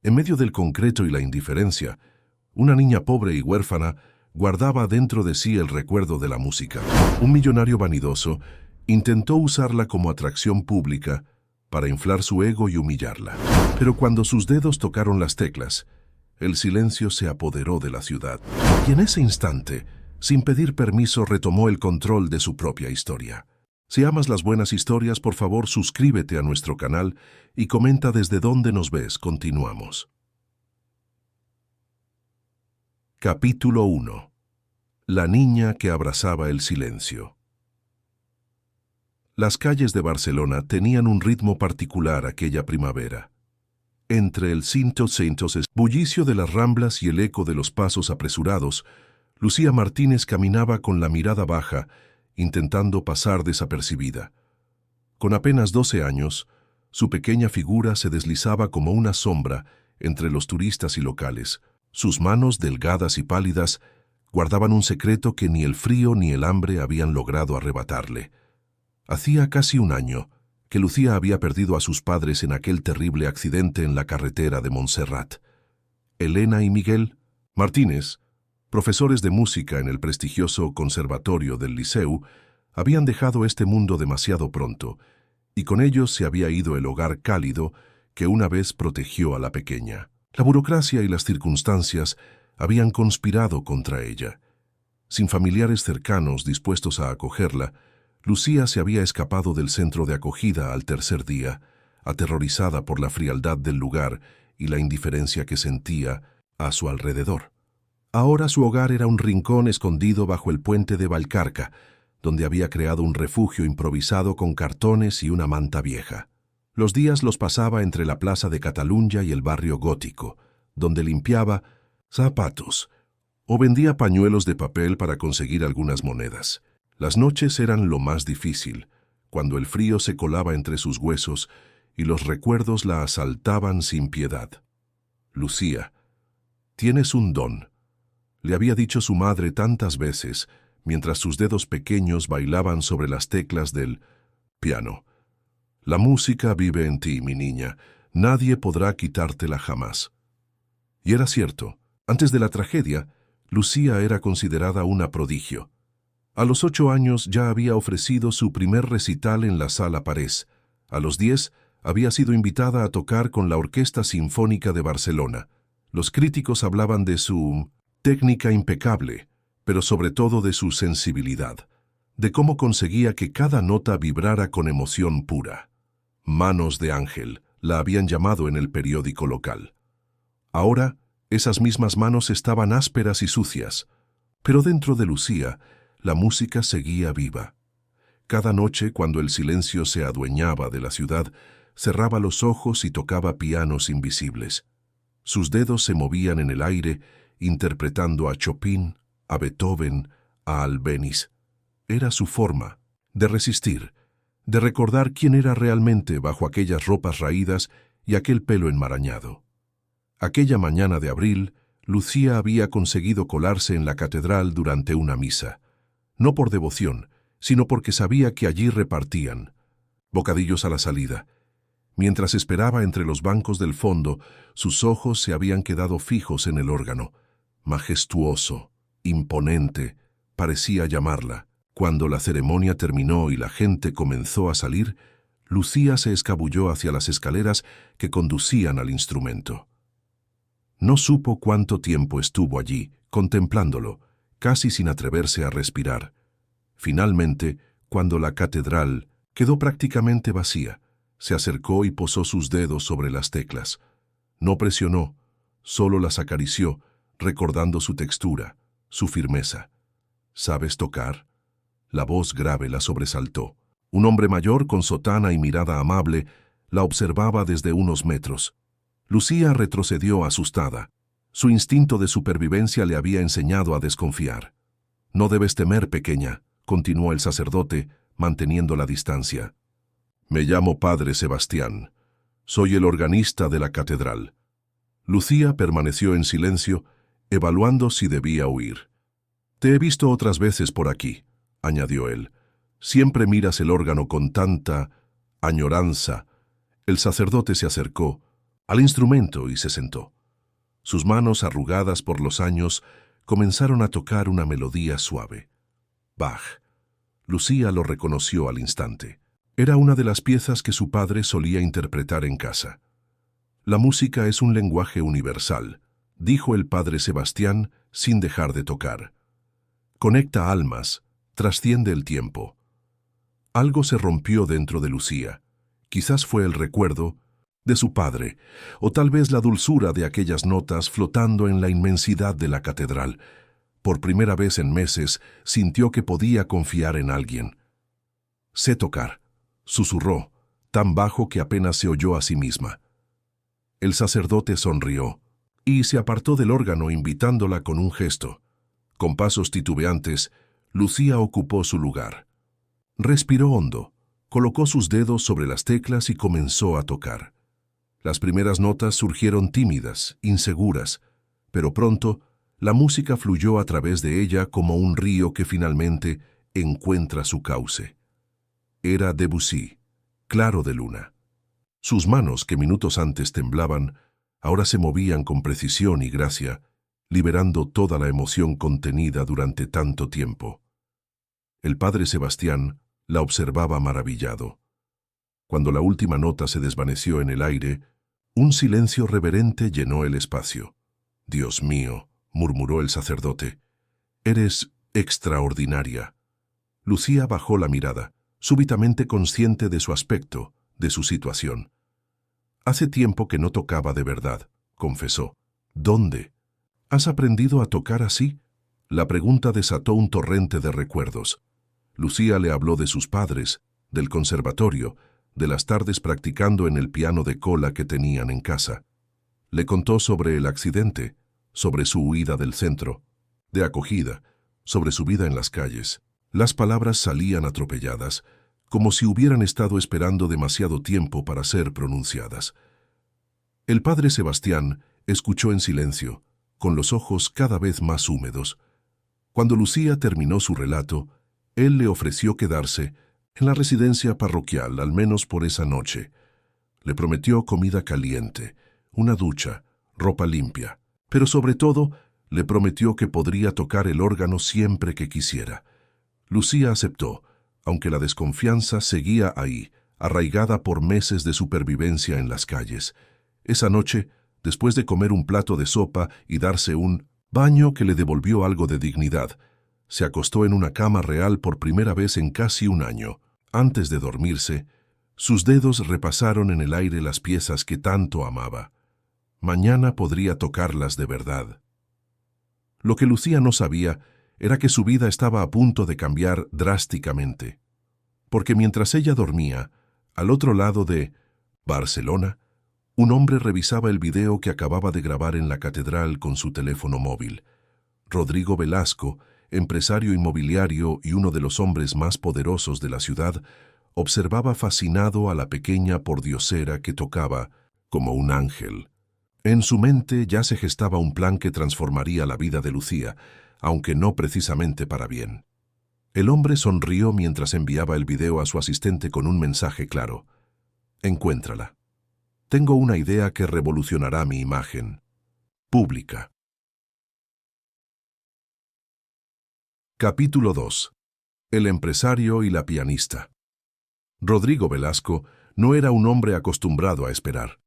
En medio del concreto y la indiferencia, una niña pobre y huérfana guardaba dentro de sí el recuerdo de la música. Un millonario vanidoso intentó usarla como atracción pública para inflar su ego y humillarla. Pero cuando sus dedos tocaron las teclas, el silencio se apoderó de la ciudad. Y en ese instante, sin pedir permiso, retomó el control de su propia historia. Si amas las buenas historias, por favor, suscríbete a nuestro canal y comenta desde dónde nos ves. Continuamos. Capítulo 1. La niña que abrazaba el silencio. Las calles de Barcelona tenían un ritmo particular aquella primavera. Entre el bullicio de las ramblas y el eco de los pasos apresurados, Lucía Martínez caminaba con la mirada baja, intentando pasar desapercibida. Con apenas 12 años, su pequeña figura se deslizaba como una sombra entre los turistas y locales. Sus manos, delgadas y pálidas, guardaban un secreto que ni el frío ni el hambre habían logrado arrebatarle. Hacía casi un año que Lucía había perdido a sus padres en aquel terrible accidente en la carretera de Montserrat. Elena y Miguel Martínez, profesores de música en el prestigioso conservatorio del Liceu, habían dejado este mundo demasiado pronto, y con ellos se había ido el hogar cálido que una vez protegió a la pequeña. La burocracia y las circunstancias habían conspirado contra ella. Sin familiares cercanos dispuestos a acogerla, Lucía se había escapado del centro de acogida al tercer día, aterrorizada por la frialdad del lugar y la indiferencia que sentía a su alrededor. Ahora su hogar era un rincón escondido bajo el puente de Vallcarca, donde había creado un refugio improvisado con cartones y una manta vieja. Los días los pasaba entre la plaza de Catalunya y el barrio gótico, donde limpiaba zapatos o vendía pañuelos de papel para conseguir algunas monedas. Las noches eran lo más difícil, cuando el frío se colaba entre sus huesos y los recuerdos la asaltaban sin piedad. Lucía, tienes un don, le había dicho su madre tantas veces, mientras sus dedos pequeños bailaban sobre las teclas del piano. La música vive en ti, mi niña, nadie podrá quitártela jamás. Y era cierto, antes de la tragedia, Lucía era considerada una prodigio. A los 8 años ya había ofrecido su primer recital en la Sala Parés. A los 10 había sido invitada a tocar con la Orquesta Sinfónica de Barcelona. Los críticos hablaban de su técnica impecable, pero sobre todo de su sensibilidad, de cómo conseguía que cada nota vibrara con emoción pura. Manos de ángel, la habían llamado en el periódico local. Ahora, esas mismas manos estaban ásperas y sucias, pero dentro de Lucía, la música seguía viva. Cada noche, cuando el silencio se adueñaba de la ciudad, cerraba los ojos y tocaba pianos invisibles. Sus dedos se movían en el aire, interpretando a Chopin, a Beethoven, a Albéniz. Era su forma de resistir, de recordar quién era realmente bajo aquellas ropas raídas y aquel pelo enmarañado. Aquella mañana de abril, Lucía había conseguido colarse en la catedral durante una misa, no por devoción, sino porque sabía que allí repartían bocadillos a la salida. Mientras esperaba entre los bancos del fondo, sus ojos se habían quedado fijos en el órgano. Majestuoso, imponente, parecía llamarla. Cuando la ceremonia terminó y la gente comenzó a salir, Lucía se escabulló hacia las escaleras que conducían al instrumento. No supo cuánto tiempo estuvo allí, contemplándolo, casi sin atreverse a respirar. Finalmente, cuando la catedral quedó prácticamente vacía, se acercó y posó sus dedos sobre las teclas. No presionó, solo las acarició, recordando su textura, su firmeza. ¿Sabes tocar? La voz grave la sobresaltó. Un hombre mayor, con sotana y mirada amable, la observaba desde unos metros. Lucía retrocedió asustada. Su instinto de supervivencia le había enseñado a desconfiar. «No debes temer, pequeña», continuó el sacerdote, manteniendo la distancia. «Me llamo Padre Sebastián. Soy el organista de la catedral». Lucía permaneció en silencio, evaluando si debía huir. «Te he visto otras veces por aquí», añadió él. «Siempre miras el órgano con tanta añoranza». El sacerdote se acercó, al instrumento y se sentó. Sus manos, arrugadas por los años, comenzaron a tocar una melodía suave. Bach. Lucía lo reconoció al instante. Era una de las piezas que su padre solía interpretar en casa. La música es un lenguaje universal, dijo el padre Sebastián sin dejar de tocar. Conecta almas, trasciende el tiempo. Algo se rompió dentro de Lucía. Quizás fue el recuerdo de su padre, o tal vez la dulzura de aquellas notas flotando en la inmensidad de la catedral. Por primera vez en meses sintió que podía confiar en alguien. «Sé tocar», susurró, tan bajo que apenas se oyó a sí misma. El sacerdote sonrió y se apartó del órgano invitándola con un gesto. Con pasos titubeantes, Lucía ocupó su lugar. Respiró hondo, colocó sus dedos sobre las teclas y comenzó a tocar. Las primeras notas surgieron tímidas, inseguras, pero pronto la música fluyó a través de ella como un río que finalmente encuentra su cauce. Era Debussy, Claro de Luna. Sus manos, que minutos antes temblaban, ahora se movían con precisión y gracia, liberando toda la emoción contenida durante tanto tiempo. El padre Sebastián la observaba maravillado. Cuando la última nota se desvaneció en el aire, un silencio reverente llenó el espacio. «Dios mío», murmuró el sacerdote, «eres extraordinaria». Lucía bajó la mirada, súbitamente consciente de su aspecto, de su situación. «Hace tiempo que no tocaba de verdad», confesó. «¿Dónde? ¿Has aprendido a tocar así?». La pregunta desató un torrente de recuerdos. Lucía le habló de sus padres, del conservatorio, de las tardes practicando en el piano de cola que tenían en casa. Le contó sobre el accidente, sobre su huida del centro, de acogida, sobre su vida en las calles. Las palabras salían atropelladas, como si hubieran estado esperando demasiado tiempo para ser pronunciadas. El padre Sebastián escuchó en silencio, con los ojos cada vez más húmedos. Cuando Lucía terminó su relato, él le ofreció quedarse en la residencia parroquial, al menos por esa noche. Le prometió comida caliente, una ducha, ropa limpia, pero sobre todo le prometió que podría tocar el órgano siempre que quisiera. Lucía aceptó, aunque la desconfianza seguía ahí, arraigada por meses de supervivencia en las calles. Esa noche, después de comer un plato de sopa y darse un baño que le devolvió algo de dignidad, se acostó en una cama real por primera vez en casi un año. Antes de dormirse, sus dedos repasaron en el aire las piezas que tanto amaba. Mañana podría tocarlas de verdad. Lo que Lucía no sabía era que su vida estaba a punto de cambiar drásticamente. Porque mientras ella dormía, al otro lado de Barcelona, un hombre revisaba el video que acababa de grabar en la catedral con su teléfono móvil. Rodrigo Velasco, empresario inmobiliario y uno de los hombres más poderosos de la ciudad, observaba fascinado a la pequeña pordiosera que tocaba como un ángel. En su mente ya se gestaba un plan que transformaría la vida de Lucía, aunque no precisamente para bien. El hombre sonrió mientras enviaba el video a su asistente con un mensaje claro. «Encuéntrala. Tengo una idea que revolucionará mi imagen pública». Capítulo 2. El empresario y la pianista. Rodrigo Velasco no era un hombre acostumbrado a esperar.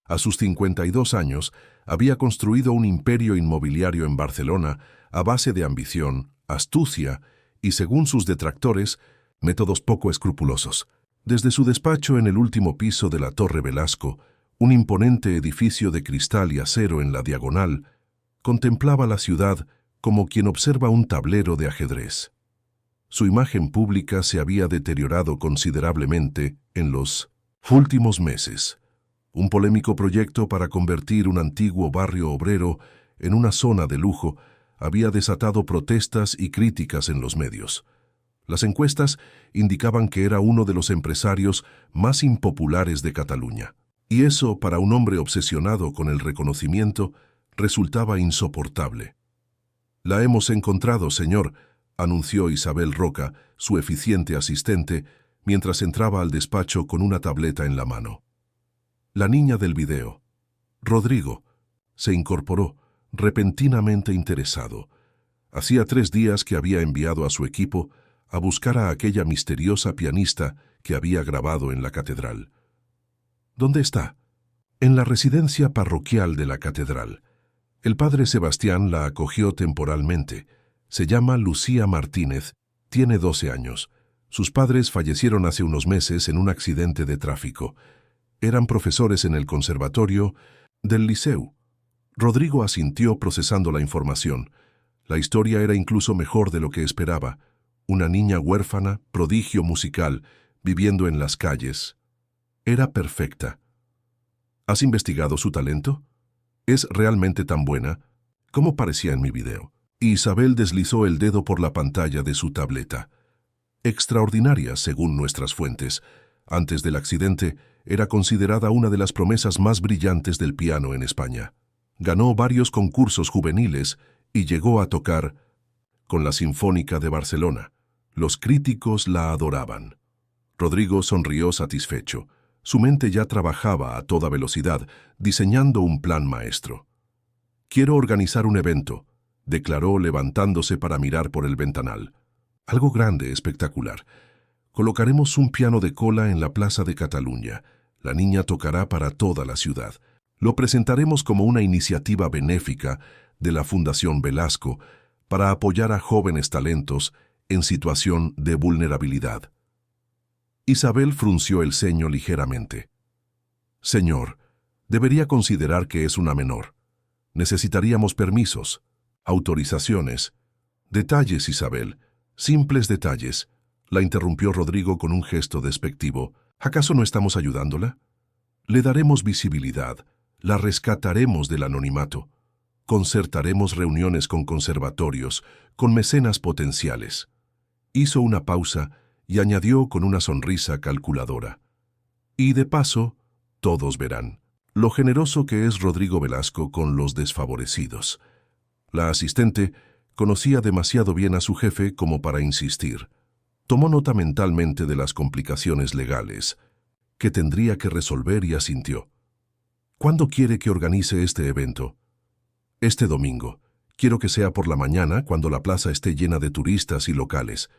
A sus 52 años, había construido un imperio inmobiliario en Barcelona a base de ambición, astucia y, según sus detractores, métodos poco escrupulosos. Desde su despacho en el último piso de la Torre Velasco, un imponente edificio de cristal y acero en la diagonal, contemplaba la ciudad como quien observa un tablero de ajedrez. Su imagen pública se había deteriorado considerablemente en los últimos meses. Un polémico proyecto para convertir un antiguo barrio obrero en una zona de lujo había desatado protestas y críticas en los medios. Las encuestas indicaban que era uno de los empresarios más impopulares de Cataluña. Y eso, para un hombre obsesionado con el reconocimiento, resultaba insoportable. «La hemos encontrado, señor», anunció Isabel Roca, su eficiente asistente, mientras entraba al despacho con una tableta en la mano. La niña del video, Rodrigo se incorporó, repentinamente interesado. Hacía 3 días que había enviado a su equipo a buscar a aquella misteriosa pianista que había grabado en la catedral. ¿Dónde está? En la residencia parroquial de la catedral. El padre Sebastián la acogió temporalmente. Se llama Lucía Martínez, tiene 12 años. Sus padres fallecieron hace unos meses en un accidente de tráfico. Eran profesores en el conservatorio del Liceu. Rodrigo asintió procesando la información. La historia era incluso mejor de lo que esperaba. Una niña huérfana, prodigio musical, viviendo en las calles. Era perfecta. ¿Has investigado su talento? ¿Es realmente tan buena como parecía en mi video? Isabel deslizó el dedo por la pantalla de su tableta. Extraordinaria, según nuestras fuentes. Antes del accidente, era considerada una de las promesas más brillantes del piano en España. Ganó varios concursos juveniles y llegó a tocar con la Sinfónica de Barcelona. Los críticos la adoraban. Rodrigo sonrió satisfecho. Su mente ya trabajaba a toda velocidad, diseñando un plan maestro. «Quiero organizar un evento», declaró levantándose para mirar por el ventanal. «Algo grande, espectacular. Colocaremos un piano de cola en la Plaza de Cataluña. La niña tocará para toda la ciudad. Lo presentaremos como una iniciativa benéfica de la Fundación Velasco para apoyar a jóvenes talentos en situación de vulnerabilidad». Isabel frunció el ceño ligeramente. «Señor, debería considerar que es una menor. Necesitaríamos permisos, autorizaciones». «Detalles, Isabel, simples detalles», la interrumpió Rodrigo con un gesto despectivo. «¿Acaso no estamos ayudándola? Le daremos visibilidad, la rescataremos del anonimato. Concertaremos reuniones con conservatorios, con mecenas potenciales». Hizo una pausa y añadió con una sonrisa calculadora. «Y de paso, todos verán lo generoso que es Rodrigo Velasco con los desfavorecidos». La asistente conocía demasiado bien a su jefe como para insistir. Tomó nota mentalmente de las complicaciones legales que tendría que resolver y asintió. «¿Cuándo quiere que organice este evento?» «Este domingo. Quiero que sea por la mañana, cuando la plaza esté llena de turistas y locales.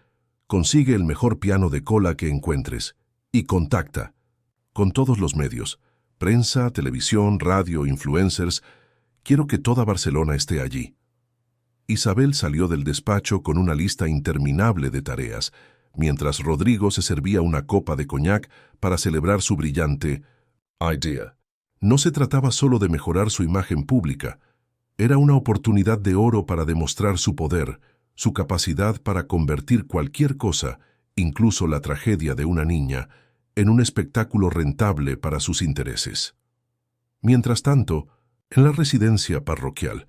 Consigue el mejor piano de cola que encuentres y contacta con todos los medios, prensa, televisión, radio, influencers. Quiero que toda Barcelona esté allí». Isabel salió del despacho con una lista interminable de tareas, mientras Rodrigo se servía una copa de coñac para celebrar su brillante idea. No se trataba solo de mejorar su imagen pública, era una oportunidad de oro para demostrar su poder, su capacidad para convertir cualquier cosa, incluso la tragedia de una niña, en un espectáculo rentable para sus intereses. Mientras tanto, en la residencia parroquial,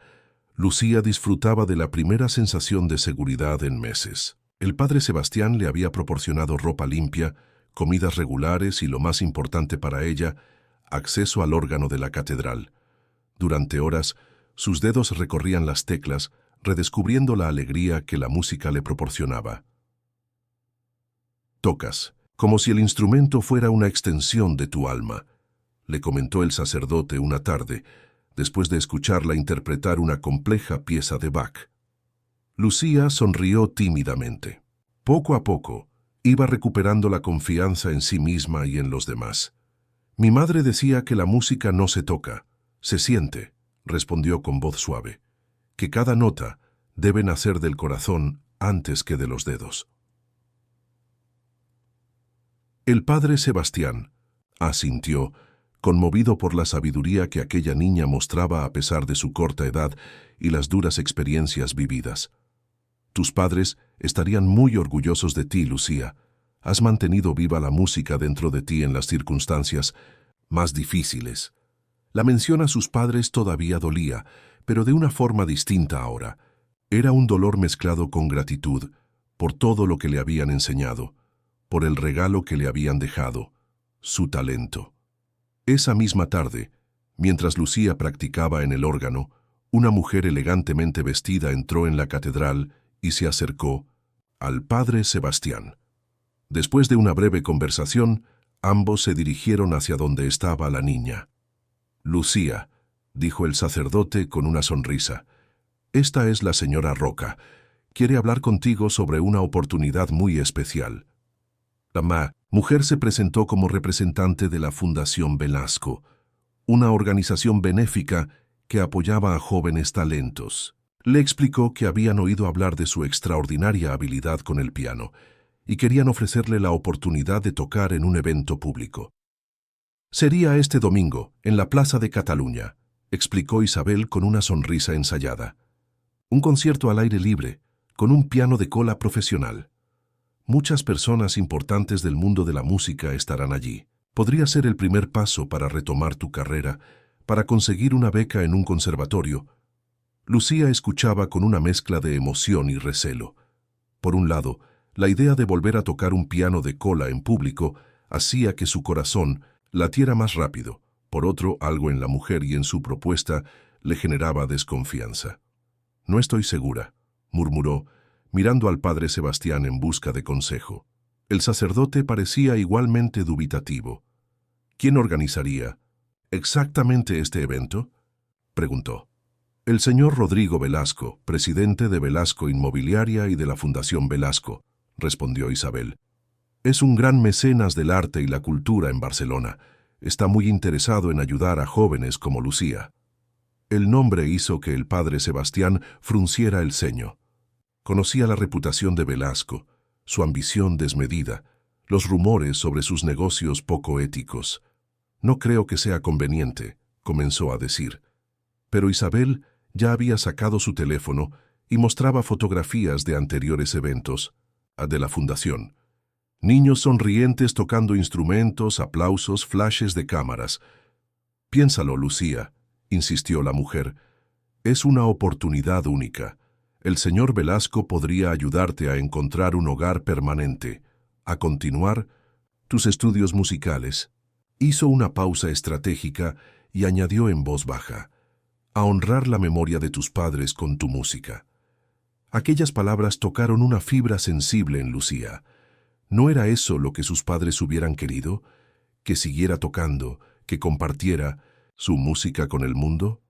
Lucía disfrutaba de la primera sensación de seguridad en meses. El padre Sebastián le había proporcionado ropa limpia, comidas regulares y, lo más importante para ella, acceso al órgano de la catedral. Durante horas, sus dedos recorrían las teclas, redescubriendo la alegría que la música le proporcionaba. «Tocas, como si el instrumento fuera una extensión de tu alma», le comentó el sacerdote una tarde, después de escucharla interpretar una compleja pieza de Bach. Lucía sonrió tímidamente. Poco a poco, iba recuperando la confianza en sí misma y en los demás. «Mi madre decía que la música no se toca, se siente», respondió con voz suave, «que cada nota debe nacer del corazón antes que de los dedos». El padre Sebastián asintió, conmovido por la sabiduría que aquella niña mostraba a pesar de su corta edad y las duras experiencias vividas. «Tus padres estarían muy orgullosos de ti, Lucía. Has mantenido viva la música dentro de ti en las circunstancias más difíciles». La mención a sus padres todavía dolía, pero de una forma distinta ahora. Era un dolor mezclado con gratitud por todo lo que le habían enseñado, por el regalo que le habían dejado, su talento. Esa misma tarde, mientras Lucía practicaba en el órgano, una mujer elegantemente vestida entró en la catedral y se acercó al padre Sebastián. Después de una breve conversación, ambos se dirigieron hacia donde estaba la niña. «Lucía», dijo el sacerdote con una sonrisa. Esta es la señora Roca. Quiere hablar contigo sobre una oportunidad muy especial. La mujer se presentó como representante de la Fundación Velasco, una organización benéfica que apoyaba a jóvenes talentos. Le explicó que habían oído hablar de su extraordinaria habilidad con el piano y querían ofrecerle la oportunidad de tocar en un evento público. Sería este domingo, en la Plaza de Cataluña, explicó Isabel con una sonrisa ensayada. Un concierto al aire libre, con un piano de cola profesional. Muchas personas importantes del mundo de la música estarán allí. Podría ser el primer paso para retomar tu carrera, para conseguir una beca en un conservatorio. Lucía escuchaba con una mezcla de emoción y recelo. Por un lado, la idea de volver a tocar un piano de cola en público hacía que su corazón latiera más rápido. Por otro, algo en la mujer y en su propuesta le generaba desconfianza. «No estoy segura», murmuró, mirando al padre Sebastián en busca de consejo. El sacerdote parecía igualmente dubitativo. «¿Quién organizaría exactamente este evento?», preguntó. «El señor Rodrigo Velasco, presidente de Velasco Inmobiliaria y de la Fundación Velasco», respondió Isabel. «Es un gran mecenas del arte y la cultura en Barcelona. Está muy interesado en ayudar a jóvenes como Lucía». El nombre hizo que el padre Sebastián frunciera el ceño. Conocía la reputación de Velasco, su ambición desmedida, los rumores sobre sus negocios poco éticos. «No creo que sea conveniente», comenzó a decir. Pero Isabel ya había sacado su teléfono y mostraba fotografías de anteriores eventos, de la fundación. Niños sonrientes tocando instrumentos, aplausos, flashes de cámaras. «Piénsalo, Lucía», insistió la mujer. «Es una oportunidad única. El señor Velasco podría ayudarte a encontrar un hogar permanente, a continuar tus estudios musicales». Hizo una pausa estratégica y añadió en voz baja: «A honrar la memoria de tus padres con tu música». Aquellas palabras tocaron una fibra sensible en Lucía. ¿No era eso lo que sus padres hubieran querido? ¿Que siguiera tocando, que compartiera su música con el mundo?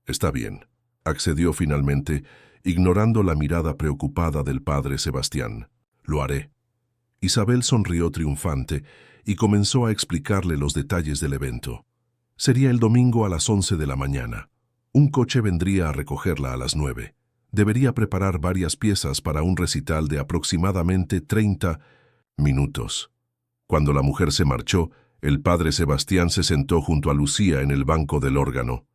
«Está bien», accedió finalmente, ignorando la mirada preocupada del padre Sebastián. «Lo haré». Isabel sonrió triunfante y comenzó a explicarle los detalles del evento. Sería el domingo a las 11 de la mañana. Un coche vendría a recogerla a las 9. Debería preparar varias piezas para un recital de aproximadamente 30 minutos. Cuando la mujer se marchó, el padre Sebastián se sentó junto a Lucía en el banco del órgano.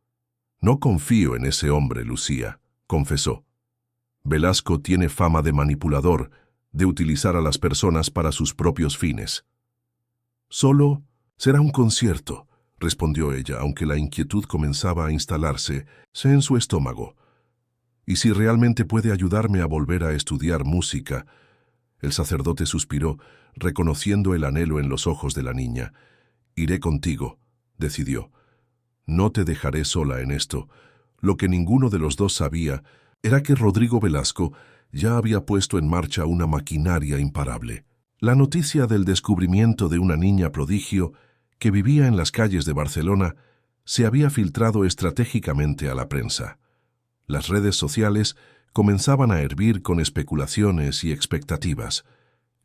«No confío en ese hombre, Lucía», confesó. «Velasco tiene fama de manipulador, de utilizar a las personas para sus propios fines». «Solo será un concierto», respondió ella, aunque la inquietud comenzaba a instalarse en su estómago. «¿Y si realmente puede ayudarme a volver a estudiar música?». El sacerdote suspiró, reconociendo el anhelo en los ojos de la niña. «Iré contigo», decidió. «No te dejaré sola en esto». Lo que ninguno de los dos sabía era que Rodrigo Velasco ya había puesto en marcha una maquinaria imparable. La noticia del descubrimiento de una niña prodigio que vivía en las calles de Barcelona se había filtrado estratégicamente a la prensa. Las redes sociales comenzaban a hervir con especulaciones y expectativas.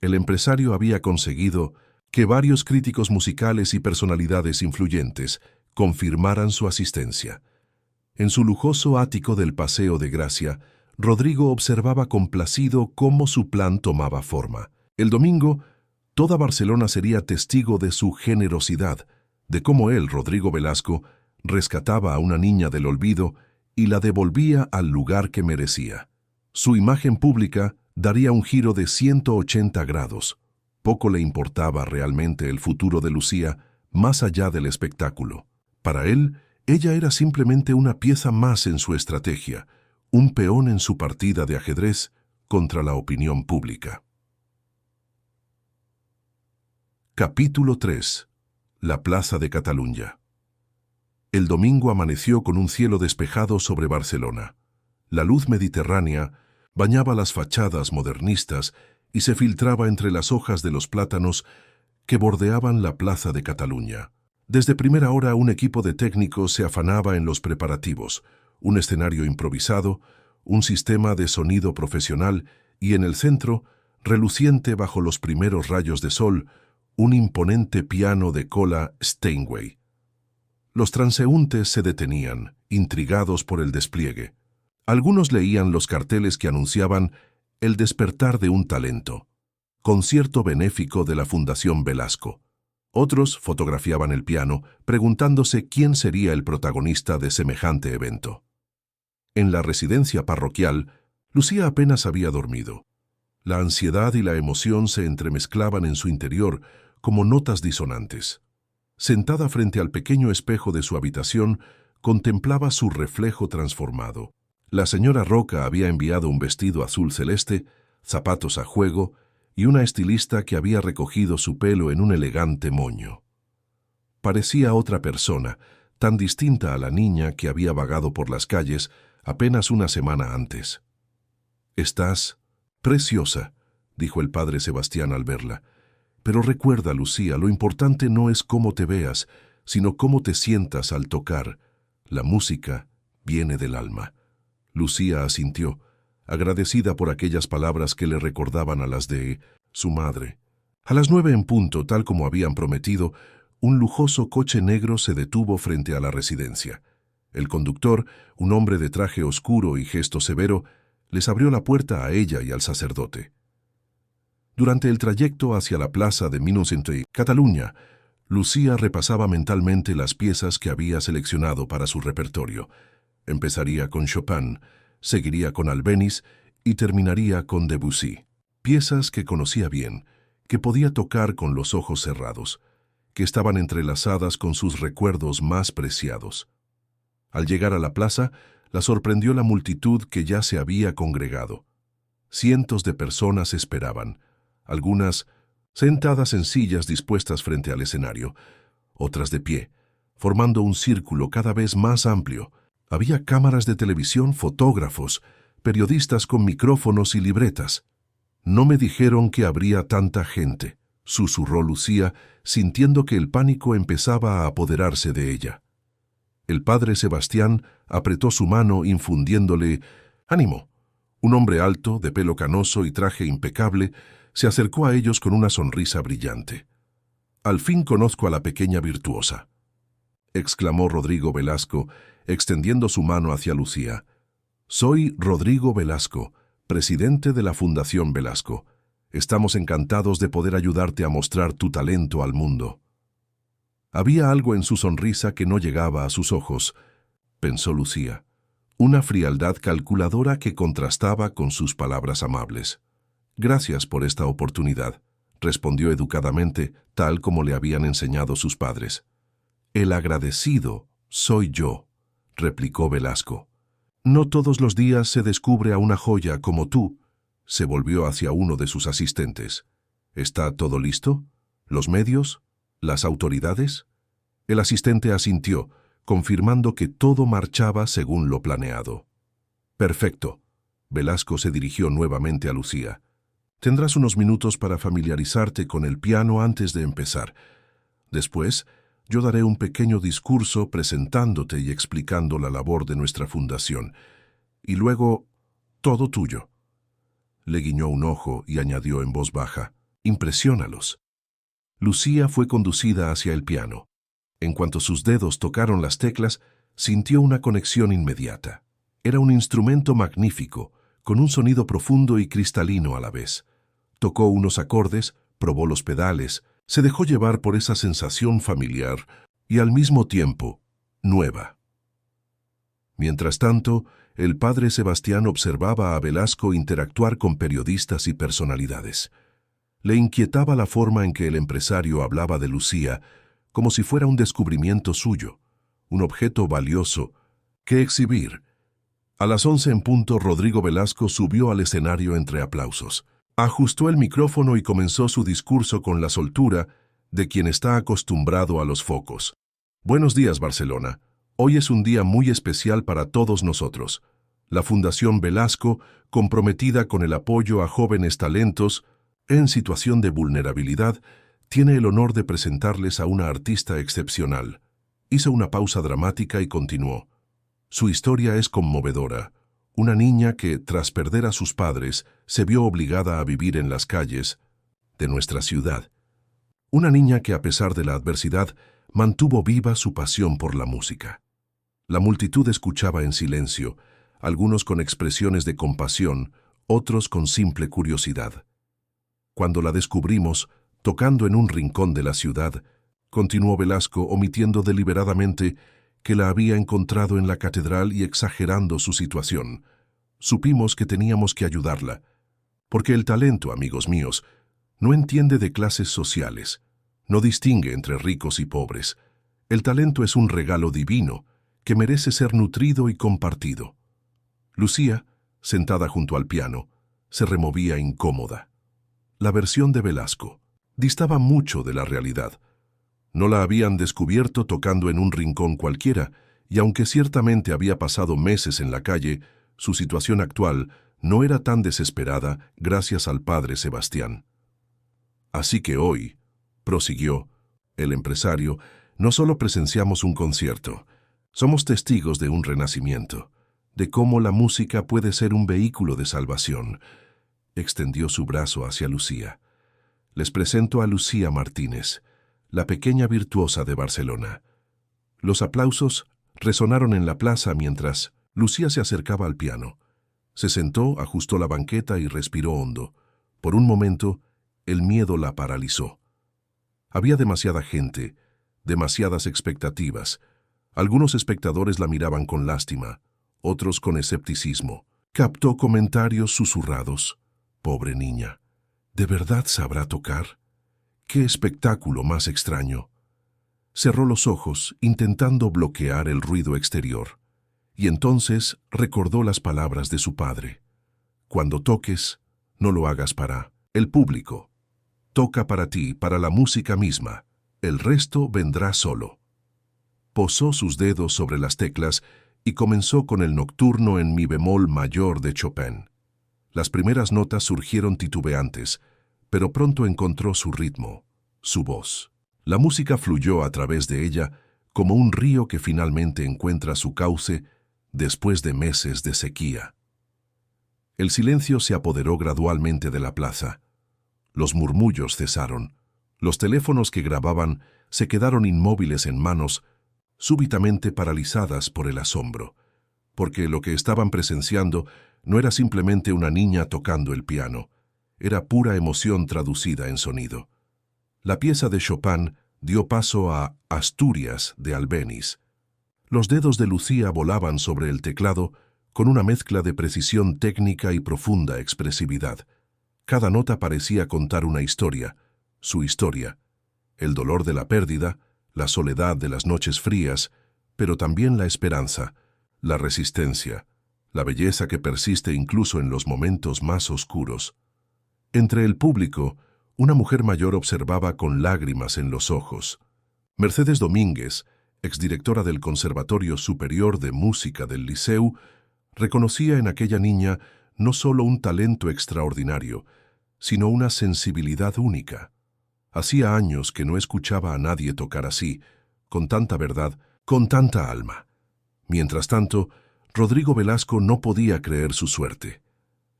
El empresario había conseguido que varios críticos musicales y personalidades influyentes confirmaran su asistencia. En su lujoso ático del Paseo de Gracia, Rodrigo observaba complacido cómo su plan tomaba forma. El domingo, toda Barcelona sería testigo de su generosidad, de cómo él, Rodrigo Velasco, rescataba a una niña del olvido y la devolvía al lugar que merecía. Su imagen pública daría un giro de 180 grados. Poco le importaba realmente el futuro de Lucía, más allá del espectáculo. Para él, ella era simplemente una pieza más en su estrategia, un peón en su partida de ajedrez contra la opinión pública. Capítulo 3. La Plaza de Cataluña. El domingo amaneció con un cielo despejado sobre Barcelona. La luz mediterránea bañaba las fachadas modernistas y se filtraba entre las hojas de los plátanos que bordeaban la Plaza de Cataluña. Desde primera hora un equipo de técnicos se afanaba en los preparativos, un escenario improvisado, un sistema de sonido profesional y en el centro, reluciente bajo los primeros rayos de sol, un imponente piano de cola Steinway. Los transeúntes se detenían, intrigados por el despliegue. Algunos leían los carteles que anunciaban el despertar de un talento, concierto benéfico de la Fundación Velasco. Otros fotografiaban el piano, preguntándose quién sería el protagonista de semejante evento. En la residencia parroquial, Lucía apenas había dormido. La ansiedad y la emoción se entremezclaban en su interior como notas disonantes. Sentada frente al pequeño espejo de su habitación, contemplaba su reflejo transformado. La señora Roca había enviado un vestido azul celeste, zapatos a juego y una estilista que había recogido su pelo en un elegante moño. Parecía otra persona, tan distinta a la niña que había vagado por las calles apenas una semana antes. «Estás preciosa», dijo el padre Sebastián al verla. «Pero recuerda, Lucía, lo importante no es cómo te veas, sino cómo te sientas al tocar. La música viene del alma». Lucía asintió, agradecida por aquellas palabras que le recordaban a las de su madre. A las 9 en punto, tal como habían prometido, un lujoso coche negro se detuvo frente a la residencia. El conductor, un hombre de traje oscuro y gesto severo, les abrió la puerta a ella y al sacerdote. Durante el trayecto hacia la plaza de Minucentre, Cataluña, Lucía repasaba mentalmente las piezas que había seleccionado para su repertorio. Empezaría con Chopin, seguiría con Albéniz y terminaría con Debussy. Piezas que conocía bien, que podía tocar con los ojos cerrados, que estaban entrelazadas con sus recuerdos más preciados. Al llegar a la plaza, la sorprendió la multitud que ya se había congregado. Cientos de personas esperaban, algunas sentadas en sillas dispuestas frente al escenario, otras de pie, formando un círculo cada vez más amplio. Había cámaras de televisión, fotógrafos, periodistas con micrófonos y libretas. «No me dijeron que habría tanta gente», susurró Lucía, sintiendo que el pánico empezaba a apoderarse de ella. El padre Sebastián apretó su mano infundiéndole ánimo. Un hombre alto, de pelo canoso y traje impecable, se acercó a ellos con una sonrisa brillante. «Al fin conozco a la pequeña virtuosa», exclamó Rodrigo Velasco, extendiendo su mano hacia Lucía. «Soy Rodrigo Velasco, presidente de la Fundación Velasco. Estamos encantados de poder ayudarte a mostrar tu talento al mundo». Había algo en su sonrisa que no llegaba a sus ojos, pensó Lucía, una frialdad calculadora que contrastaba con sus palabras amables. «Gracias por esta oportunidad», respondió educadamente, tal como le habían enseñado sus padres. «El agradecido soy yo», replicó Velasco. «No todos los días se descubre a una joya como tú», se volvió hacia uno de sus asistentes. «¿Está todo listo? ¿Los medios? ¿Las autoridades?» El asistente asintió, confirmando que todo marchaba según lo planeado. «Perfecto». Velasco se dirigió nuevamente a Lucía. «Tendrás unos minutos para familiarizarte con el piano antes de empezar. Después, yo daré un pequeño discurso presentándote y explicando la labor de nuestra fundación. Y luego, todo tuyo». Le guiñó un ojo y añadió en voz baja: «Impresiónalos». Lucía fue conducida hacia el piano. En cuanto sus dedos tocaron las teclas, sintió una conexión inmediata. Era un instrumento magnífico, con un sonido profundo y cristalino a la vez. Tocó unos acordes, probó los pedales, se dejó llevar por esa sensación familiar y al mismo tiempo nueva. Mientras tanto, el padre Sebastián observaba a Velasco interactuar con periodistas y personalidades. Le inquietaba la forma en que el empresario hablaba de Lucía, como si fuera un descubrimiento suyo, un objeto valioso que exhibir. A las 11 en punto, Rodrigo Velasco subió al escenario entre aplausos. Ajustó el micrófono y comenzó su discurso con la soltura de quien está acostumbrado a los focos. «Buenos días, Barcelona. Hoy es un día muy especial para todos nosotros. La Fundación Velasco, comprometida con el apoyo a jóvenes talentos en situación de vulnerabilidad, tiene el honor de presentarles a una artista excepcional. Hizo una pausa dramática y continuó. Su historia es conmovedora. Una niña que, tras perder a sus padres, se vio obligada a vivir en las calles de nuestra ciudad. Una niña que, a pesar de la adversidad, mantuvo viva su pasión por la música. La multitud escuchaba en silencio, algunos con expresiones de compasión, otros con simple curiosidad. Cuando la descubrimos, tocando en un rincón de la ciudad, continuó Velasco, omitiendo deliberadamente que la había encontrado en la catedral y exagerando su situación. Supimos que teníamos que ayudarla, porque el talento, amigos míos, no entiende de clases sociales, no distingue entre ricos y pobres. El talento es un regalo divino que merece ser nutrido y compartido. Lucía, sentada junto al piano, se removía incómoda. La versión de Velasco distaba mucho de la realidad. No la habían descubierto tocando en un rincón cualquiera, y aunque ciertamente había pasado meses en la calle, su situación actual no era tan desesperada gracias al padre Sebastián. Así que hoy, prosiguió el empresario, no solo presenciamos un concierto, somos testigos de un renacimiento, de cómo la música puede ser un vehículo de salvación. Extendió su brazo hacia Lucía. Les presento a Lucía Martínez, la pequeña virtuosa de Barcelona. Los aplausos resonaron en la plaza mientras Lucía se acercaba al piano. Se sentó, ajustó la banqueta y respiró hondo. Por un momento, el miedo la paralizó. Había demasiada gente, demasiadas expectativas. Algunos espectadores la miraban con lástima, otros con escepticismo. Captó comentarios susurrados. Pobre niña, ¿de verdad sabrá tocar? ¡Qué espectáculo más extraño! Cerró los ojos, intentando bloquear el ruido exterior. Y entonces recordó las palabras de su padre. Cuando toques, no lo hagas para el público. Toca para ti, para la música misma. El resto vendrá solo. Posó sus dedos sobre las teclas y comenzó con el nocturno en mi bemol mayor de Chopin. Las primeras notas surgieron titubeantes, pero pronto encontró su ritmo, su voz. La música fluyó a través de ella como un río que finalmente encuentra su cauce después de meses de sequía. El silencio se apoderó gradualmente de la plaza. Los murmullos cesaron. Los teléfonos que grababan se quedaron inmóviles en manos, súbitamente paralizadas por el asombro, porque lo que estaban presenciando no era simplemente una niña tocando el piano, era pura emoción traducida en sonido. La pieza de Chopin dio paso a Asturias de Albéniz. Los dedos de Lucía volaban sobre el teclado con una mezcla de precisión técnica y profunda expresividad. Cada nota parecía contar una historia, su historia, el dolor de la pérdida, la soledad de las noches frías, pero también la esperanza, la resistencia, la belleza que persiste incluso en los momentos más oscuros. Entre el público, una mujer mayor observaba con lágrimas en los ojos. Mercedes Domínguez, exdirectora del Conservatorio Superior de Música del Liceu, reconocía en aquella niña no solo un talento extraordinario, sino una sensibilidad única. Hacía años que no escuchaba a nadie tocar así, con tanta verdad, con tanta alma. Mientras tanto, Rodrigo Velasco no podía creer su suerte.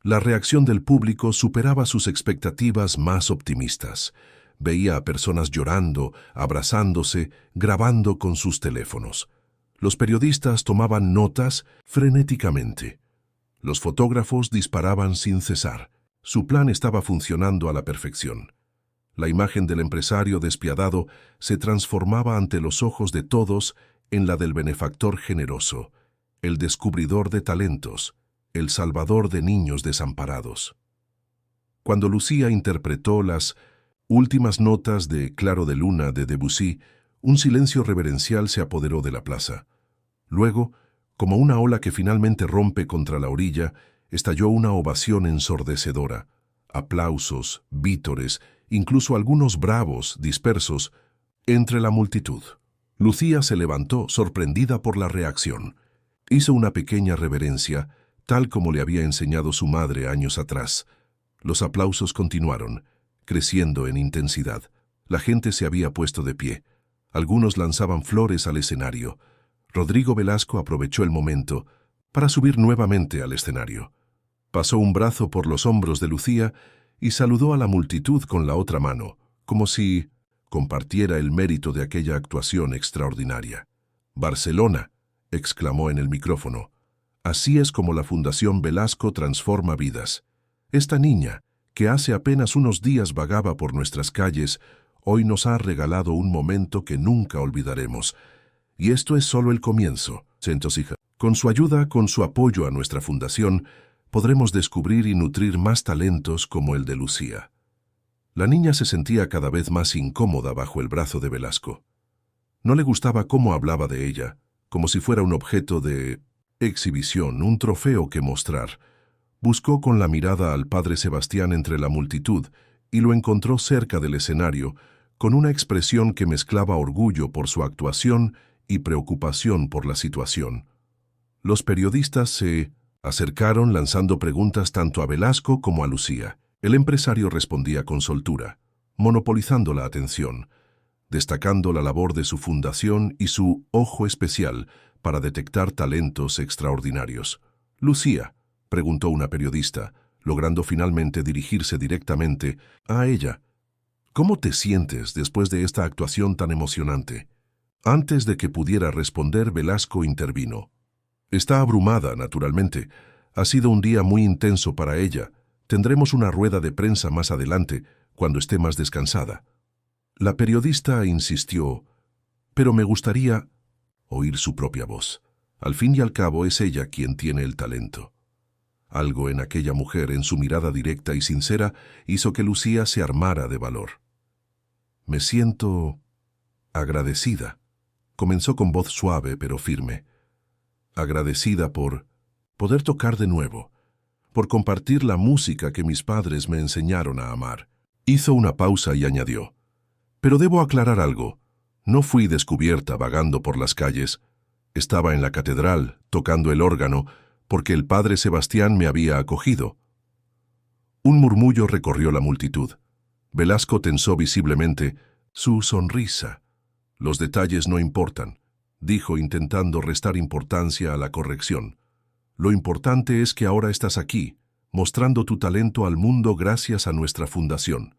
La reacción del público superaba sus expectativas más optimistas. Veía a personas llorando, abrazándose, grabando con sus teléfonos. Los periodistas tomaban notas frenéticamente. Los fotógrafos disparaban sin cesar. Su plan estaba funcionando a la perfección. La imagen del empresario despiadado se transformaba ante los ojos de todos en la del benefactor generoso, el descubridor de talentos, el salvador de niños desamparados. Cuando Lucía interpretó las últimas notas de Claro de Luna de Debussy, un silencio reverencial se apoderó de la plaza. Luego, como una ola que finalmente rompe contra la orilla, estalló una ovación ensordecedora. Aplausos, vítores, incluso algunos bravos dispersos entre la multitud. Lucía se levantó, sorprendida por la reacción. Hizo una pequeña reverencia, tal como le había enseñado su madre años atrás. Los aplausos continuaron, creciendo en intensidad. La gente se había puesto de pie. Algunos lanzaban flores al escenario. Rodrigo Velasco aprovechó el momento para subir nuevamente al escenario. Pasó un brazo por los hombros de Lucía y saludó a la multitud con la otra mano, como si compartiera el mérito de aquella actuación extraordinaria. «Barcelona», exclamó en el micrófono. «Así es como la Fundación Velasco transforma vidas. Esta niña, que hace apenas unos días vagaba por nuestras calles, hoy nos ha regalado un momento que nunca olvidaremos. Y esto es solo el comienzo, hija. Con su ayuda, con su apoyo a nuestra fundación, podremos descubrir y nutrir más talentos como el de Lucía». La niña se sentía cada vez más incómoda bajo el brazo de Velasco. No le gustaba cómo hablaba de ella, como si fuera un objeto de exhibición, un trofeo que mostrar. Buscó con la mirada al padre Sebastián entre la multitud y lo encontró cerca del escenario, con una expresión que mezclaba orgullo por su actuación y preocupación por la situación. Los periodistas se acercaron lanzando preguntas tanto a Velasco como a Lucía. El empresario respondía con soltura, monopolizando la atención, destacando la labor de su fundación y su ojo especial para detectar talentos extraordinarios. «Lucía», preguntó una periodista, logrando finalmente dirigirse directamente a ella, «¿cómo te sientes después de esta actuación tan emocionante?». Antes de que pudiera responder, Velasco intervino. «Está abrumada, naturalmente. Ha sido un día muy intenso para ella. Tendremos una rueda de prensa más adelante, cuando esté más descansada». La periodista insistió, «pero me gustaría oír su propia voz. Al fin y al cabo es ella quien tiene el talento». Algo en aquella mujer, en su mirada directa y sincera, hizo que Lucía se armara de valor. «Me siento agradecida», comenzó con voz suave pero firme. «Agradecida por poder tocar de nuevo, por compartir la música que mis padres me enseñaron a amar». Hizo una pausa y añadió, «pero debo aclarar algo. No fui descubierta vagando por las calles. Estaba en la catedral, tocando el órgano, porque el padre Sebastián me había acogido». Un murmullo recorrió la multitud. Velasco tensó visiblemente su sonrisa. «Los detalles no importan», dijo intentando restar importancia a la corrección. «Lo importante es que ahora estás aquí, mostrando tu talento al mundo gracias a nuestra fundación».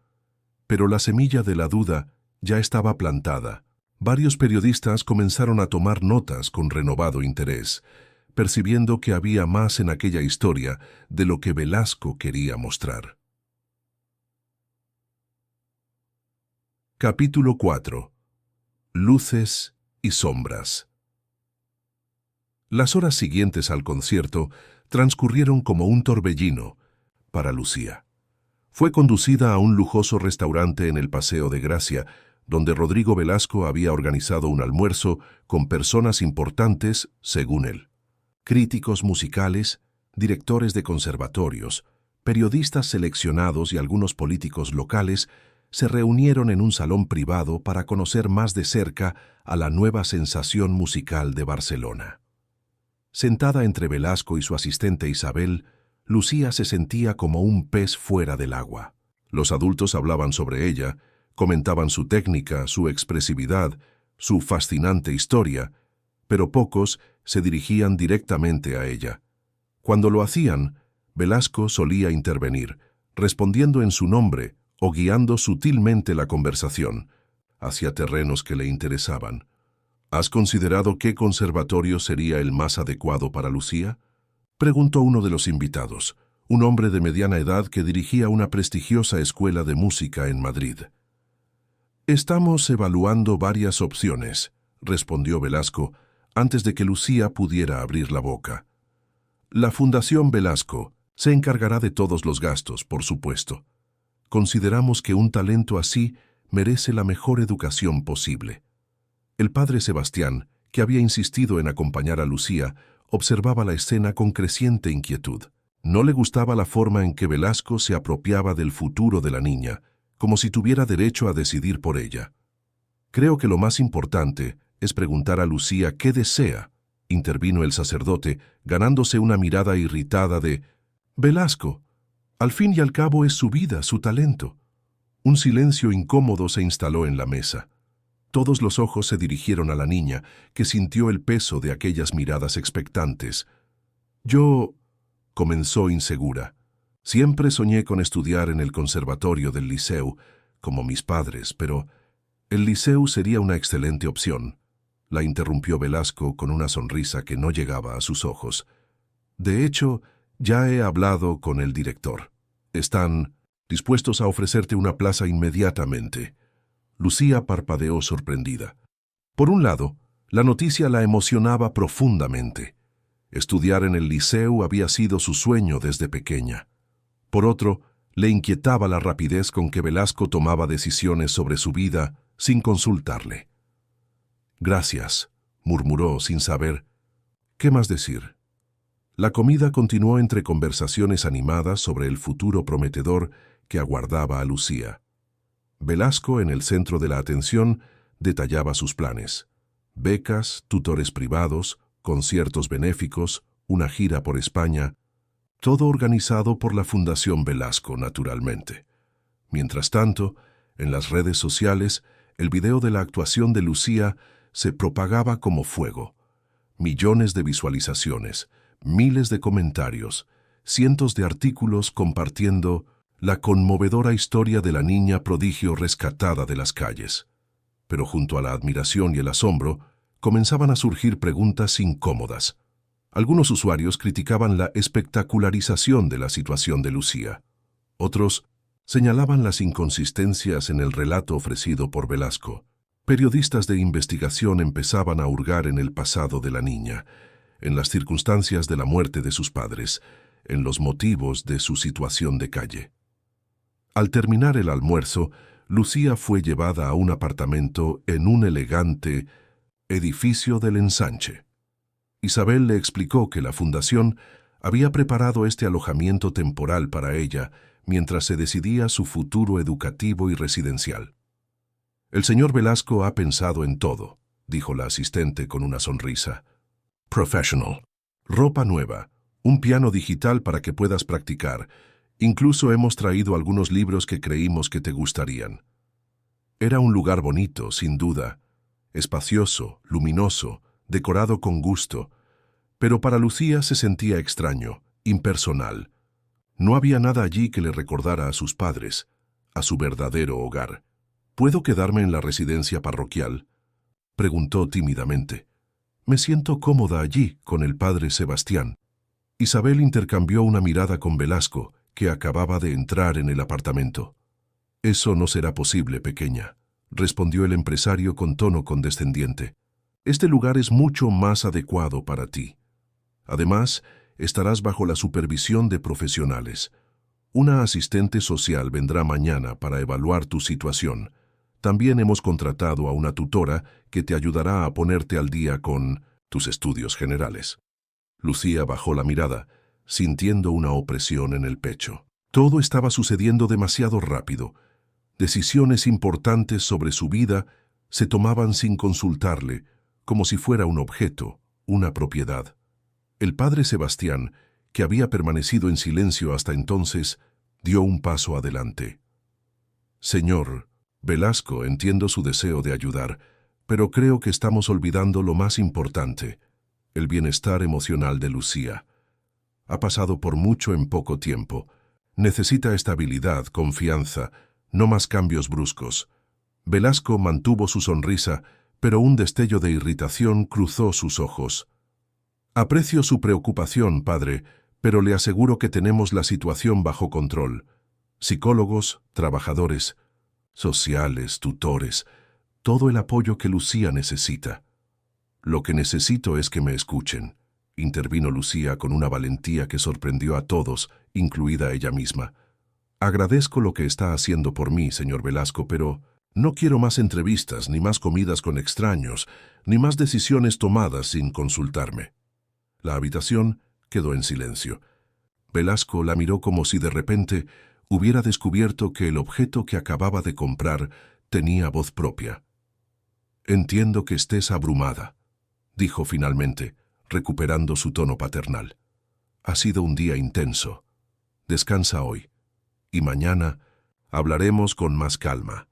Pero la semilla de la duda ya estaba plantada. Varios periodistas comenzaron a tomar notas con renovado interés, percibiendo que había más en aquella historia de lo que Velasco quería mostrar. Capítulo 4. Luces y sombras. Las horas siguientes al concierto transcurrieron como un torbellino para Lucía. Fue conducida a un lujoso restaurante en el Paseo de Gracia, donde Rodrigo Velasco había organizado un almuerzo con personas importantes, según él. Críticos musicales, directores de conservatorios, periodistas seleccionados y algunos políticos locales se reunieron en un salón privado para conocer más de cerca a la nueva sensación musical de Barcelona. Sentada entre Velasco y su asistente Isabel, Lucía se sentía como un pez fuera del agua. Los adultos hablaban sobre ella, comentaban su técnica, su expresividad, su fascinante historia, pero pocos se dirigían directamente a ella. Cuando lo hacían, Velasco solía intervenir, respondiendo en su nombre o guiando sutilmente la conversación hacia terrenos que le interesaban. «¿Has considerado qué conservatorio sería el más adecuado para Lucía?», preguntó uno de los invitados, un hombre de mediana edad que dirigía una prestigiosa escuela de música en Madrid. «Estamos evaluando varias opciones», respondió Velasco, antes de que Lucía pudiera abrir la boca. «La Fundación Velasco se encargará de todos los gastos, por supuesto. Consideramos que un talento así merece la mejor educación posible». El padre Sebastián, que había insistido en acompañar a Lucía, observaba la escena con creciente inquietud. No le gustaba la forma en que Velasco se apropiaba del futuro de la niña, como si tuviera derecho a decidir por ella. «Creo que lo más importante es preguntar a Lucía qué desea», intervino el sacerdote, ganándose una mirada irritada de «Velasco, al fin y al cabo es su vida, su talento». Un silencio incómodo se instaló en la mesa. Todos los ojos se dirigieron a la niña, que sintió el peso de aquellas miradas expectantes. Yo, comenzó insegura. Siempre soñé con estudiar en el conservatorio del Liceu, como mis padres, pero el Liceu sería una excelente opción. La interrumpió Velasco con una sonrisa que no llegaba a sus ojos. De hecho, ya he hablado con el director. Están dispuestos a ofrecerte una plaza inmediatamente. Lucía parpadeó sorprendida. Por un lado, la noticia la emocionaba profundamente. Estudiar en el Liceu había sido su sueño desde pequeña. Por otro, le inquietaba la rapidez con que Velasco tomaba decisiones sobre su vida sin consultarle. «Gracias», murmuró sin saber qué más decir. La comida continuó entre conversaciones animadas sobre el futuro prometedor que aguardaba a Lucía. Velasco, en el centro de la atención, detallaba sus planes: becas, tutores privados, conciertos benéficos, una gira por España, todo organizado por la Fundación Velasco, naturalmente. Mientras tanto, en las redes sociales, el video de la actuación de Lucía se propagaba como fuego. Millones de visualizaciones, miles de comentarios, cientos de artículos compartiendo la conmovedora historia de la niña prodigio rescatada de las calles. Pero junto a la admiración y el asombro, comenzaban a surgir preguntas incómodas. Algunos usuarios criticaban la espectacularización de la situación de Lucía. Otros señalaban las inconsistencias en el relato ofrecido por Velasco. Periodistas de investigación empezaban a hurgar en el pasado de la niña, en las circunstancias de la muerte de sus padres, en los motivos de su situación de calle. Al terminar el almuerzo, Lucía fue llevada a un apartamento en un elegante edificio del Ensanche. Isabel le explicó que la fundación había preparado este alojamiento temporal para ella mientras se decidía su futuro educativo y residencial. «El señor Velasco ha pensado en todo», dijo la asistente con una sonrisa. «Professional. Ropa nueva, un piano digital para que puedas practicar. Incluso hemos traído algunos libros que creímos que te gustarían». Era un lugar bonito, sin duda, espacioso, luminoso, decorado con gusto, pero para Lucía se sentía extraño, impersonal. No había nada allí que le recordara a sus padres, a su verdadero hogar. «¿Puedo quedarme en la residencia parroquial?», preguntó tímidamente. «Me siento cómoda allí con el padre Sebastián». Isabel intercambió una mirada con Velasco, que acababa de entrar en el apartamento. «Eso no será posible, pequeña», respondió el empresario con tono condescendiente. «Este lugar es mucho más adecuado para ti. Además, estarás bajo la supervisión de profesionales. Una asistente social vendrá mañana para evaluar tu situación. También hemos contratado a una tutora que te ayudará a ponerte al día con tus estudios generales». Lucía bajó la mirada, sintiendo una opresión en el pecho. Todo estaba sucediendo demasiado rápido. Decisiones importantes sobre su vida se tomaban sin consultarle, como si fuera un objeto, una propiedad. El padre Sebastián, que había permanecido en silencio hasta entonces, dio un paso adelante. «Señor Velasco, entiendo su deseo de ayudar, pero creo que estamos olvidando lo más importante, el bienestar emocional de Lucía. Ha pasado por mucho en poco tiempo. Necesita estabilidad, confianza, no más cambios bruscos». Velasco mantuvo su sonrisa, pero un destello de irritación cruzó sus ojos. «Aprecio su preocupación, padre, pero le aseguro que tenemos la situación bajo control. Psicólogos, trabajadores sociales, tutores, todo el apoyo que Lucía necesita. Lo que necesito es que me escuchen», intervino Lucía con una valentía que sorprendió a todos, incluida ella misma. «Agradezco lo que está haciendo por mí, señor Velasco, pero no quiero más entrevistas, ni más comidas con extraños, ni más decisiones tomadas sin consultarme». La habitación quedó en silencio. Velasco la miró como si de repente hubiera descubierto que el objeto que acababa de comprar tenía voz propia. «Entiendo que estés abrumada», dijo finalmente, recuperando su tono paternal. «Ha sido un día intenso. Descansa hoy, y mañana Hablaremos con más calma.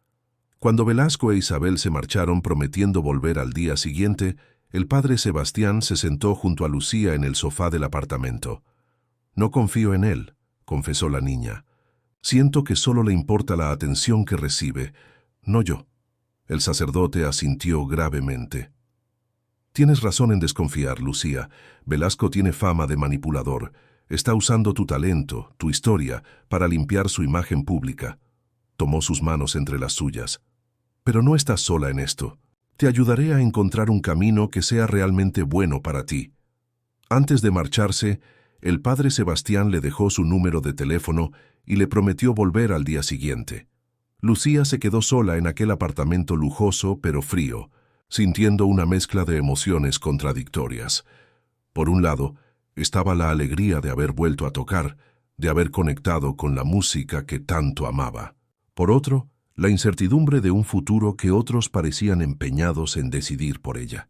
Cuando Velasco e Isabel se marcharon prometiendo volver al día siguiente, el padre Sebastián se sentó junto a Lucía en el sofá del apartamento. «No confío en él», confesó la niña. «Siento que solo le importa la atención que recibe, no yo». El sacerdote asintió gravemente. «Tienes razón en desconfiar, Lucía. Velasco tiene fama de manipulador. Está usando tu talento, tu historia, para limpiar su imagen pública». Tomó sus manos entre las suyas. «Pero no estás sola en esto. Te ayudaré a encontrar un camino que sea realmente bueno para ti». Antes de marcharse, el padre Sebastián le dejó su número de teléfono y le prometió volver al día siguiente. Lucía se quedó sola en aquel apartamento lujoso pero frío, sintiendo una mezcla de emociones contradictorias. Por un lado, estaba la alegría de haber vuelto a tocar, de haber conectado con la música que tanto amaba. Por otro, la incertidumbre de un futuro que otros parecían empeñados en decidir por ella.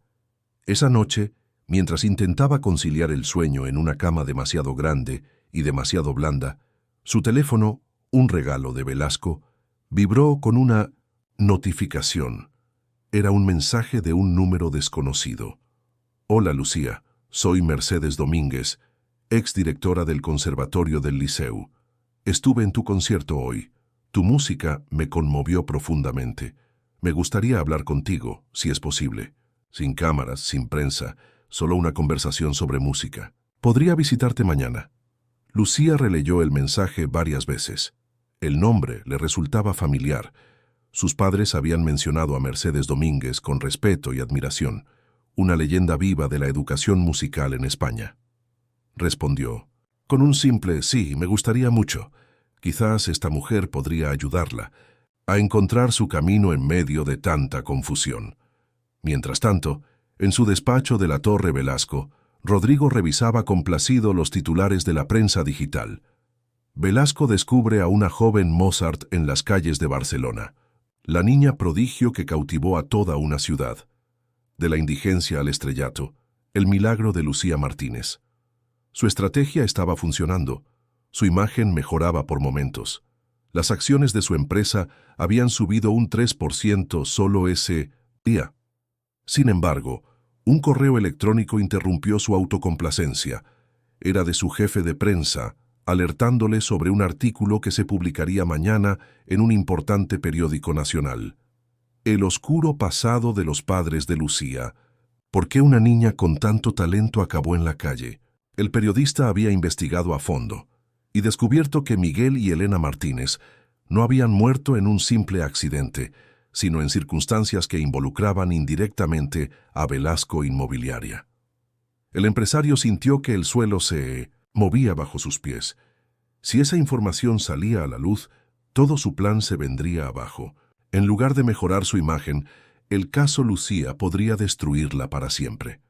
Esa noche, mientras intentaba conciliar el sueño en una cama demasiado grande y demasiado blanda, su teléfono, un regalo de Velasco, vibró con una notificación. Era un mensaje de un número desconocido. «Hola, Lucía, soy Mercedes Domínguez, exdirectora del Conservatorio del Liceu. Estuve en tu concierto hoy. Tu música me conmovió profundamente. Me gustaría hablar contigo, si es posible. Sin cámaras, sin prensa, solo una conversación sobre música. Podría visitarte mañana». Lucía releyó el mensaje varias veces. El nombre le resultaba familiar. Sus padres habían mencionado a Mercedes Domínguez con respeto y admiración, una leyenda viva de la educación musical en España. Respondió, con un simple «sí, me gustaría mucho». Quizás esta mujer podría ayudarla a encontrar su camino en medio de tanta confusión. Mientras tanto, en su despacho de la Torre Velasco, Rodrigo revisaba complacido los titulares de la prensa digital. Velasco descubre a una joven Mozart en las calles de Barcelona, la niña prodigio que cautivó a toda una ciudad. De la indigencia al estrellato, el milagro de Lucía Martínez. Su estrategia estaba funcionando. Su imagen mejoraba por momentos. Las acciones de su empresa habían subido un 3% solo ese día. Sin embargo, un correo electrónico interrumpió su autocomplacencia. Era de su jefe de prensa, alertándole sobre un artículo que se publicaría mañana en un importante periódico nacional. El oscuro pasado de los padres de Lucía. ¿Por qué una niña con tanto talento acabó en la calle? El periodista había investigado a fondo y descubierto que Miguel y Elena Martínez no habían muerto en un simple accidente, sino en circunstancias que involucraban indirectamente a Velasco Inmobiliaria. El empresario sintió que el suelo se movía bajo sus pies. Si esa información salía a la luz, todo su plan se vendría abajo. En lugar de mejorar su imagen, el caso Lucía podría destruirla para siempre.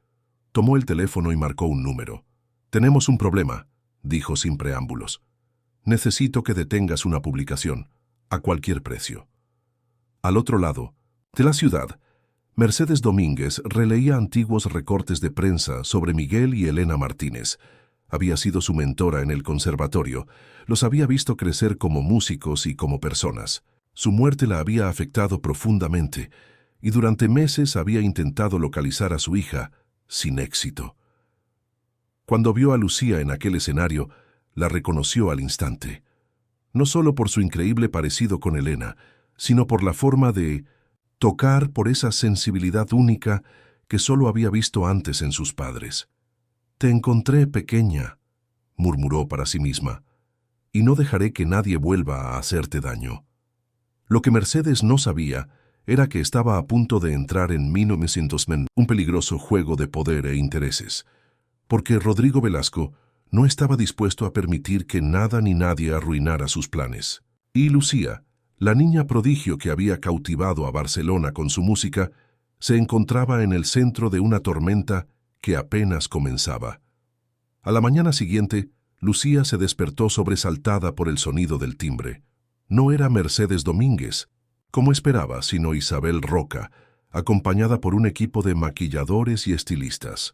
Tomó el teléfono y marcó un número. «Tenemos un problema», dijo sin preámbulos. «Necesito que detengas una publicación, a cualquier precio». Al otro lado, de la ciudad, Mercedes Domínguez releía antiguos recortes de prensa sobre Miguel y Elena Martínez. Había sido su mentora en el conservatorio, los había visto crecer como músicos y como personas. Su muerte la había afectado profundamente, y durante meses había intentado localizar a su hija, sin éxito. Cuando vio a Lucía en aquel escenario, la reconoció al instante. No solo por su increíble parecido con Elena, sino por la forma de tocar, por esa sensibilidad única que solo había visto antes en sus padres. «Te encontré pequeña», murmuró para sí misma, «y no dejaré que nadie vuelva a hacerte daño». Lo que Mercedes no sabía era que estaba a punto de entrar en 1900, un peligroso juego de poder e intereses, porque Rodrigo Velasco no estaba dispuesto a permitir que nada ni nadie arruinara sus planes. Y Lucía, la niña prodigio que había cautivado a Barcelona con su música, se encontraba en el centro de una tormenta que apenas comenzaba. A la mañana siguiente, Lucía se despertó sobresaltada por el sonido del timbre. No era Mercedes Domínguez, como esperaba, sino Isabel Roca, acompañada por un equipo de maquilladores y estilistas.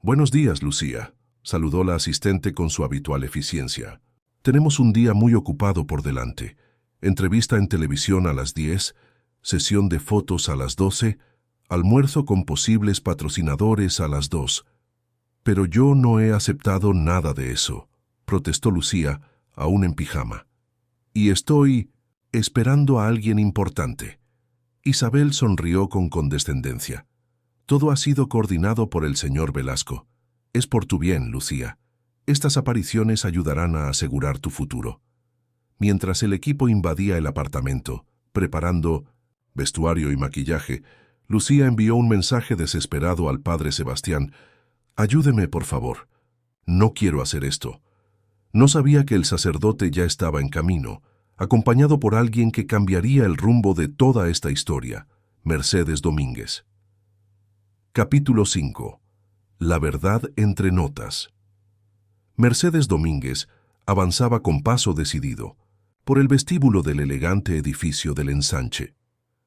«Buenos días, Lucía», saludó la asistente con su habitual eficiencia. «Tenemos un día muy ocupado por delante. Entrevista en televisión a las 10, sesión de fotos a las 12, almuerzo con posibles patrocinadores a las 2. Pero yo no he aceptado nada de eso, protestó Lucía, aún en pijama. Y estoy esperando a alguien importante. Isabel sonrió con condescendencia. Todo ha sido coordinado por el señor Velasco. Es por tu bien, Lucía. Estas apariciones ayudarán a asegurar tu futuro. Mientras el equipo invadía el apartamento, preparando vestuario y maquillaje, Lucía envió un mensaje desesperado al padre Sebastián. «Ayúdeme, por favor. No quiero hacer esto». No sabía que el sacerdote ya estaba en camino, acompañado por alguien que cambiaría el rumbo de toda esta historia, Mercedes Domínguez. Capítulo 5. La verdad entre notas. Mercedes Domínguez avanzaba con paso decidido por el vestíbulo del elegante edificio del Ensanche.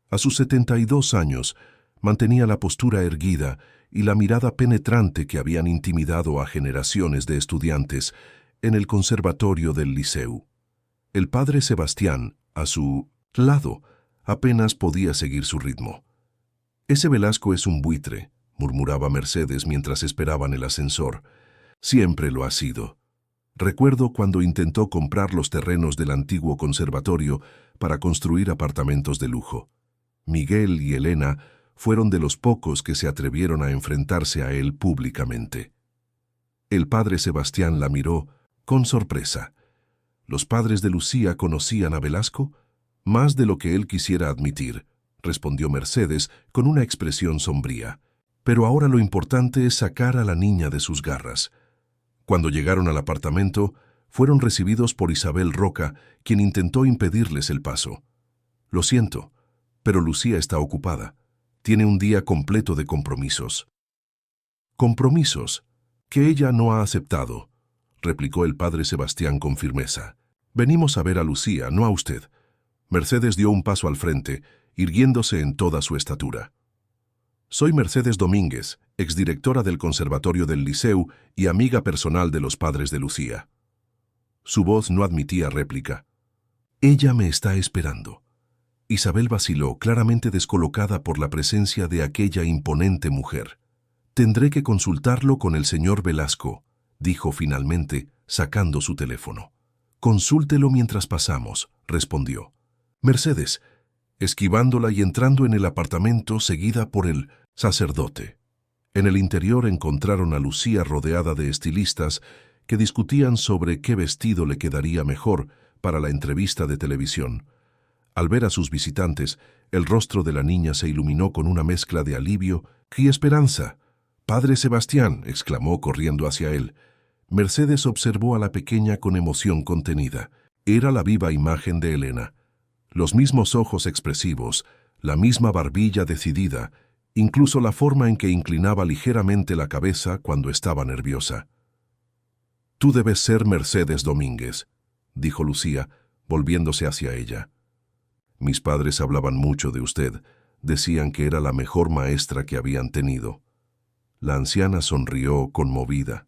A sus 72 años, mantenía la postura erguida y la mirada penetrante que habían intimidado a generaciones de estudiantes en el conservatorio del Liceu. El padre Sebastián, a su lado, apenas podía seguir su ritmo. «Ese Velasco es un buitre», murmuraba Mercedes mientras esperaban el ascensor. «Siempre lo ha sido. Recuerdo cuando intentó comprar los terrenos del antiguo conservatorio para construir apartamentos de lujo. Miguel y Elena fueron de los pocos que se atrevieron a enfrentarse a él públicamente». El padre Sebastián la miró con sorpresa. ¿Los padres de Lucía conocían a Velasco? Más de lo que él quisiera admitir, respondió Mercedes con una expresión sombría. Pero ahora lo importante es sacar a la niña de sus garras. Cuando llegaron al apartamento, fueron recibidos por Isabel Roca, quien intentó impedirles el paso. «Lo siento, pero Lucía está ocupada. Tiene un día completo de compromisos». «¿Compromisos? Que ella no ha aceptado», replicó el padre Sebastián con firmeza. «Venimos a ver a Lucía, no a usted». Mercedes dio un paso al frente, irguiéndose en toda su estatura. «Soy Mercedes Domínguez, exdirectora del Conservatorio del Liceu y amiga personal de los padres de Lucía». Su voz no admitía réplica. «Ella me está esperando». Isabel vaciló, claramente descolocada por la presencia de aquella imponente mujer. «Tendré que consultarlo con el señor Velasco», dijo finalmente, sacando su teléfono. «Consúltelo mientras pasamos», respondió. Mercedes, esquivándola y entrando en el apartamento seguida por el sacerdote. En el interior encontraron a Lucía rodeada de estilistas que discutían sobre qué vestido le quedaría mejor para la entrevista de televisión. Al ver a sus visitantes, el rostro de la niña se iluminó con una mezcla de alivio y esperanza. «Padre Sebastián», exclamó corriendo hacia él. Mercedes observó a la pequeña con emoción contenida. Era la viva imagen de Elena. Los mismos ojos expresivos, la misma barbilla decidida, incluso la forma en que inclinaba ligeramente la cabeza cuando estaba nerviosa. «Tú debes ser Mercedes Domínguez», dijo Lucía, volviéndose hacia ella. «Mis padres hablaban mucho de usted, decían que era la mejor maestra que habían tenido». La anciana sonrió conmovida.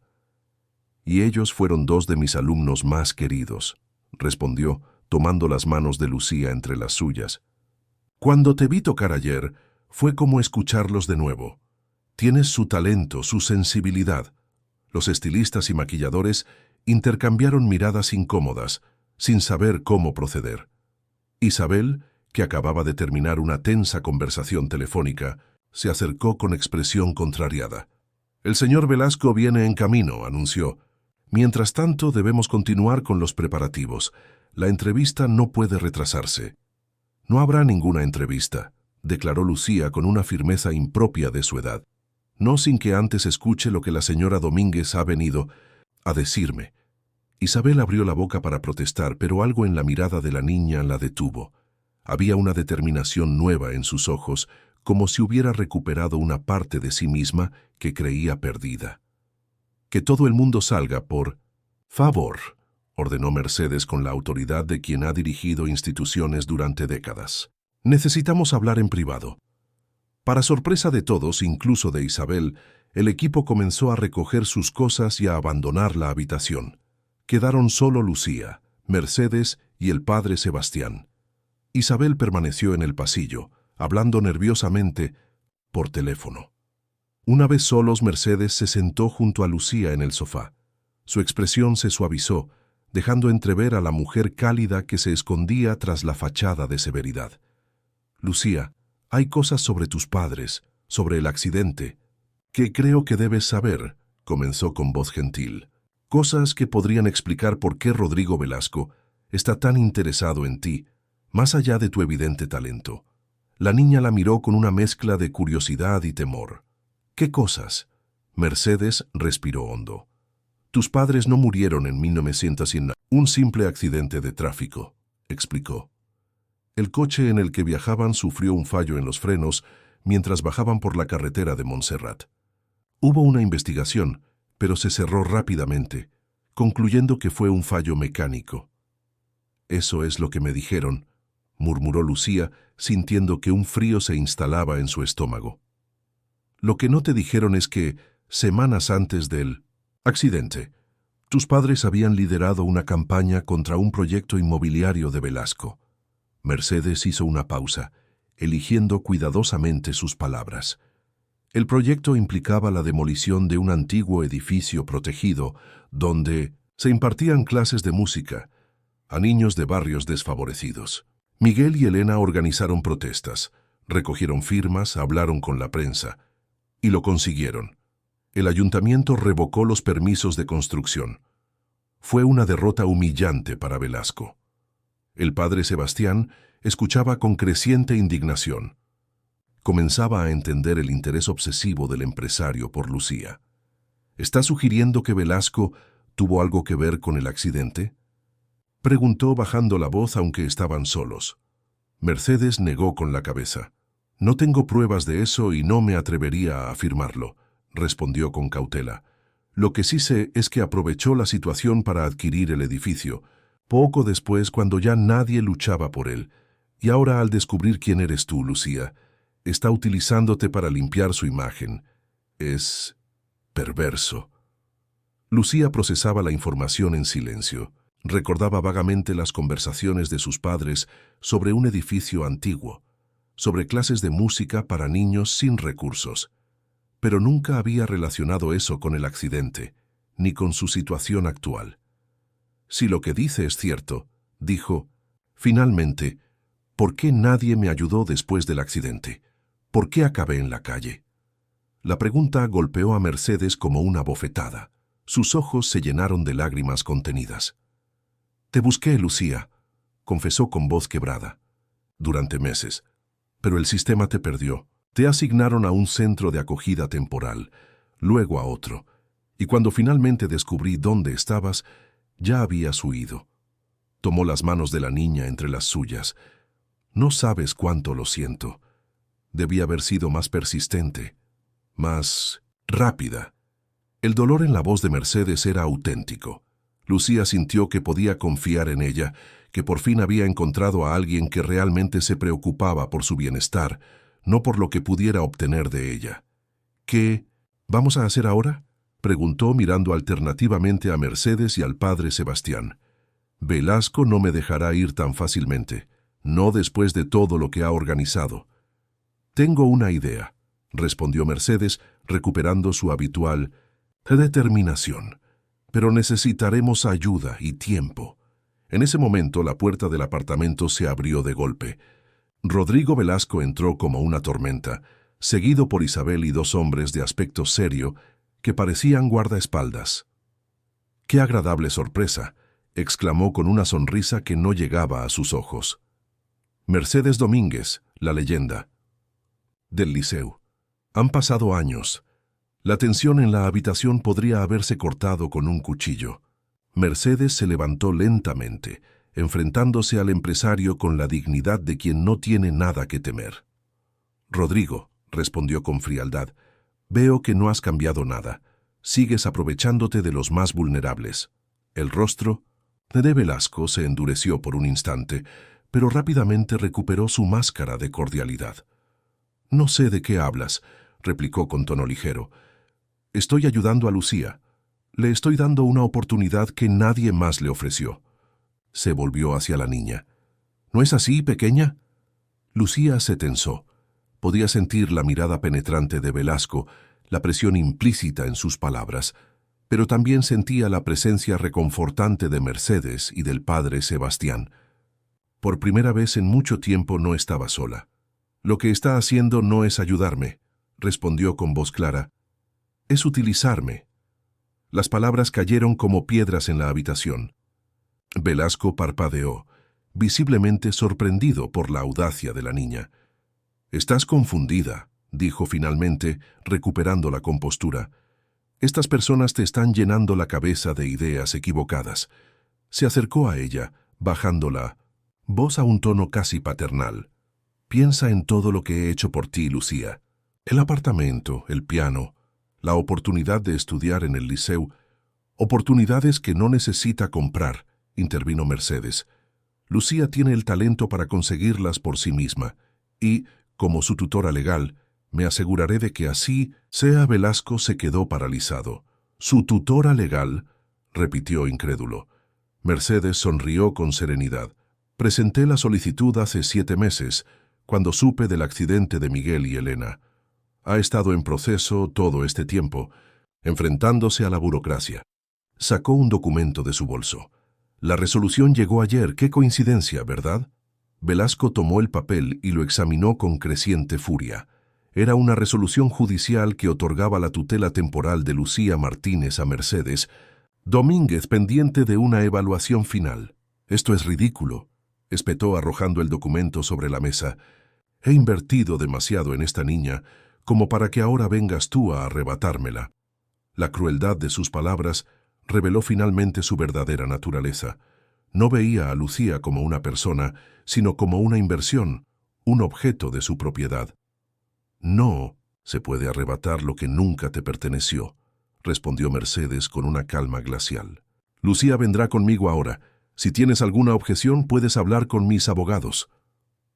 «Y ellos fueron dos de mis alumnos más queridos», respondió, tomando las manos de Lucía entre las suyas. «Cuando te vi tocar ayer, fue como escucharlos de nuevo. Tienes su talento, su sensibilidad». Los estilistas y maquilladores intercambiaron miradas incómodas, sin saber cómo proceder. Isabel, que acababa de terminar una tensa conversación telefónica, se acercó con expresión contrariada. «El señor Velasco viene en camino», anunció. «Mientras tanto, debemos continuar con los preparativos. La entrevista no puede retrasarse». «No habrá ninguna entrevista», declaró Lucía con una firmeza impropia de su edad. «No sin que antes escuche lo que la señora Domínguez ha venido a decirme». Isabel abrió la boca para protestar, pero algo en la mirada de la niña la detuvo. Había una determinación nueva en sus ojos, como si hubiera recuperado una parte de sí misma que creía perdida. «Que todo el mundo salga, por favor», ordenó Mercedes con la autoridad de quien ha dirigido instituciones durante décadas. «Necesitamos hablar en privado». Para sorpresa de todos, incluso de Isabel, el equipo comenzó a recoger sus cosas y a abandonar la habitación. Quedaron solo Lucía, Mercedes y el padre Sebastián. Isabel permaneció en el pasillo, hablando nerviosamente por teléfono. Una vez solos, Mercedes se sentó junto a Lucía en el sofá. Su expresión se suavizó, dejando entrever a la mujer cálida que se escondía tras la fachada de severidad. Lucía, hay cosas sobre tus padres, sobre el accidente, que creo que debes saber, comenzó con voz gentil. Cosas que podrían explicar por qué Rodrigo Velasco está tan interesado en ti, más allá de tu evidente talento. La niña la miró con una mezcla de curiosidad y temor. ¿Qué cosas? Mercedes respiró hondo. Tus padres no murieron en 1900, un simple accidente de tráfico, explicó. El coche en el que viajaban sufrió un fallo en los frenos mientras bajaban por la carretera de Montserrat. Hubo una investigación, pero se cerró rápidamente, concluyendo que fue un fallo mecánico. Eso es lo que me dijeron, murmuró Lucía, sintiendo que un frío se instalaba en su estómago. Lo que no te dijeron es que, semanas antes del accidente, tus padres habían liderado una campaña contra un proyecto inmobiliario de Velasco. Mercedes hizo una pausa, eligiendo cuidadosamente sus palabras. El proyecto implicaba la demolición de un antiguo edificio protegido donde se impartían clases de música a niños de barrios desfavorecidos. Miguel y Elena organizaron protestas, recogieron firmas, hablaron con la prensa, y lo consiguieron. El ayuntamiento revocó los permisos de construcción. Fue una derrota humillante para Velasco. El padre Sebastián escuchaba con creciente indignación. Comenzaba a entender el interés obsesivo del empresario por Lucía. ¿Está sugiriendo que Velasco tuvo algo que ver con el accidente?, preguntó bajando la voz aunque estaban solos. Mercedes negó con la cabeza. No tengo pruebas de eso y no me atrevería a afirmarlo, respondió con cautela. Lo que sí sé es que aprovechó la situación para adquirir el edificio, poco después cuando ya nadie luchaba por él, y ahora al descubrir quién eres tú, Lucía, está utilizándote para limpiar su imagen. Es perverso. Lucía procesaba la información en silencio. Recordaba vagamente las conversaciones de sus padres sobre un edificio antiguo, sobre clases de música para niños sin recursos, pero nunca había relacionado eso con el accidente, ni con su situación actual. Si lo que dice es cierto, dijo, finalmente, ¿por qué nadie me ayudó después del accidente? ¿Por qué acabé en la calle? La pregunta golpeó a Mercedes como una bofetada. Sus ojos se llenaron de lágrimas contenidas. Te busqué, Lucía, confesó con voz quebrada, durante meses, pero el sistema te perdió. Te asignaron a un centro de acogida temporal, luego a otro, y cuando finalmente descubrí dónde estabas, ya habías huido. Tomó las manos de la niña entre las suyas. No sabes cuánto lo siento. Debí haber sido más persistente, más rápida. El dolor en la voz de Mercedes era auténtico. Lucía sintió que podía confiar en ella, que por fin había encontrado a alguien que realmente se preocupaba por su bienestar, no por lo que pudiera obtener de ella. ¿Qué vamos a hacer ahora?, preguntó mirando alternativamente a Mercedes y al padre Sebastián. Velasco no me dejará ir tan fácilmente, no después de todo lo que ha organizado. Tengo una idea, respondió Mercedes, recuperando su habitual determinación. Pero necesitaremos ayuda y tiempo. En ese momento la puerta del apartamento se abrió de golpe. Rodrigo Velasco entró como una tormenta, seguido por Isabel y dos hombres de aspecto serio que parecían guardaespaldas. ¡Qué agradable sorpresa!, exclamó con una sonrisa que no llegaba a sus ojos. Mercedes Domínguez, la leyenda del Liceu. Han pasado años. La tensión en la habitación podría haberse cortado con un cuchillo. Mercedes se levantó lentamente, enfrentándose al empresario con la dignidad de quien no tiene nada que temer. Rodrigo, respondió con frialdad, veo que no has cambiado nada. Sigues aprovechándote de los más vulnerables. El rostro de Velasco se endureció por un instante, pero rápidamente recuperó su máscara de cordialidad. No sé de qué hablas, replicó con tono ligero. Estoy ayudando a Lucía. Le estoy dando una oportunidad que nadie más le ofreció. Se volvió hacia la niña. ¿No es así, pequeña? Lucía se tensó. Podía sentir la mirada penetrante de Velasco, la presión implícita en sus palabras, pero también sentía la presencia reconfortante de Mercedes y del padre Sebastián. Por primera vez en mucho tiempo no estaba sola. «Lo que está haciendo no es ayudarme», respondió con voz clara. «Es utilizarme». Las palabras cayeron como piedras en la habitación. Velasco parpadeó, visiblemente sorprendido por la audacia de la niña. «Estás confundida», dijo finalmente, recuperando la compostura. «Estas personas te están llenando la cabeza de ideas equivocadas». Se acercó a ella, bajando la voz a un tono casi paternal. «Piensa en todo lo que he hecho por ti, Lucía. El apartamento, el piano, la oportunidad de estudiar en el liceu, oportunidades que no necesita comprar», intervino Mercedes. «Lucía tiene el talento para conseguirlas por sí misma, y, como su tutora legal, me aseguraré de que así sea». Velasco se quedó paralizado. «¿Su tutora legal?», repitió incrédulo. Mercedes sonrió con serenidad. «Presenté la solicitud hace 7 meses, cuando supe del accidente de Miguel y Elena. Ha estado en proceso todo este tiempo, enfrentándose a la burocracia». Sacó un documento de su bolso. «La resolución llegó ayer, qué coincidencia, ¿verdad?». Velasco tomó el papel y lo examinó con creciente furia. Era una resolución judicial que otorgaba la tutela temporal de Lucía Martínez a Mercedes Domínguez pendiente de una evaluación final. «Esto es ridículo», espetó arrojando el documento sobre la mesa. «He invertido demasiado en esta niña como para que ahora vengas tú a arrebatármela». La crueldad de sus palabras reveló finalmente su verdadera naturaleza. No veía a Lucía como una persona, sino como una inversión, un objeto de su propiedad. «No se puede arrebatar lo que nunca te perteneció», respondió Mercedes con una calma glacial. «Lucía vendrá conmigo ahora. Si tienes alguna objeción, puedes hablar con mis abogados».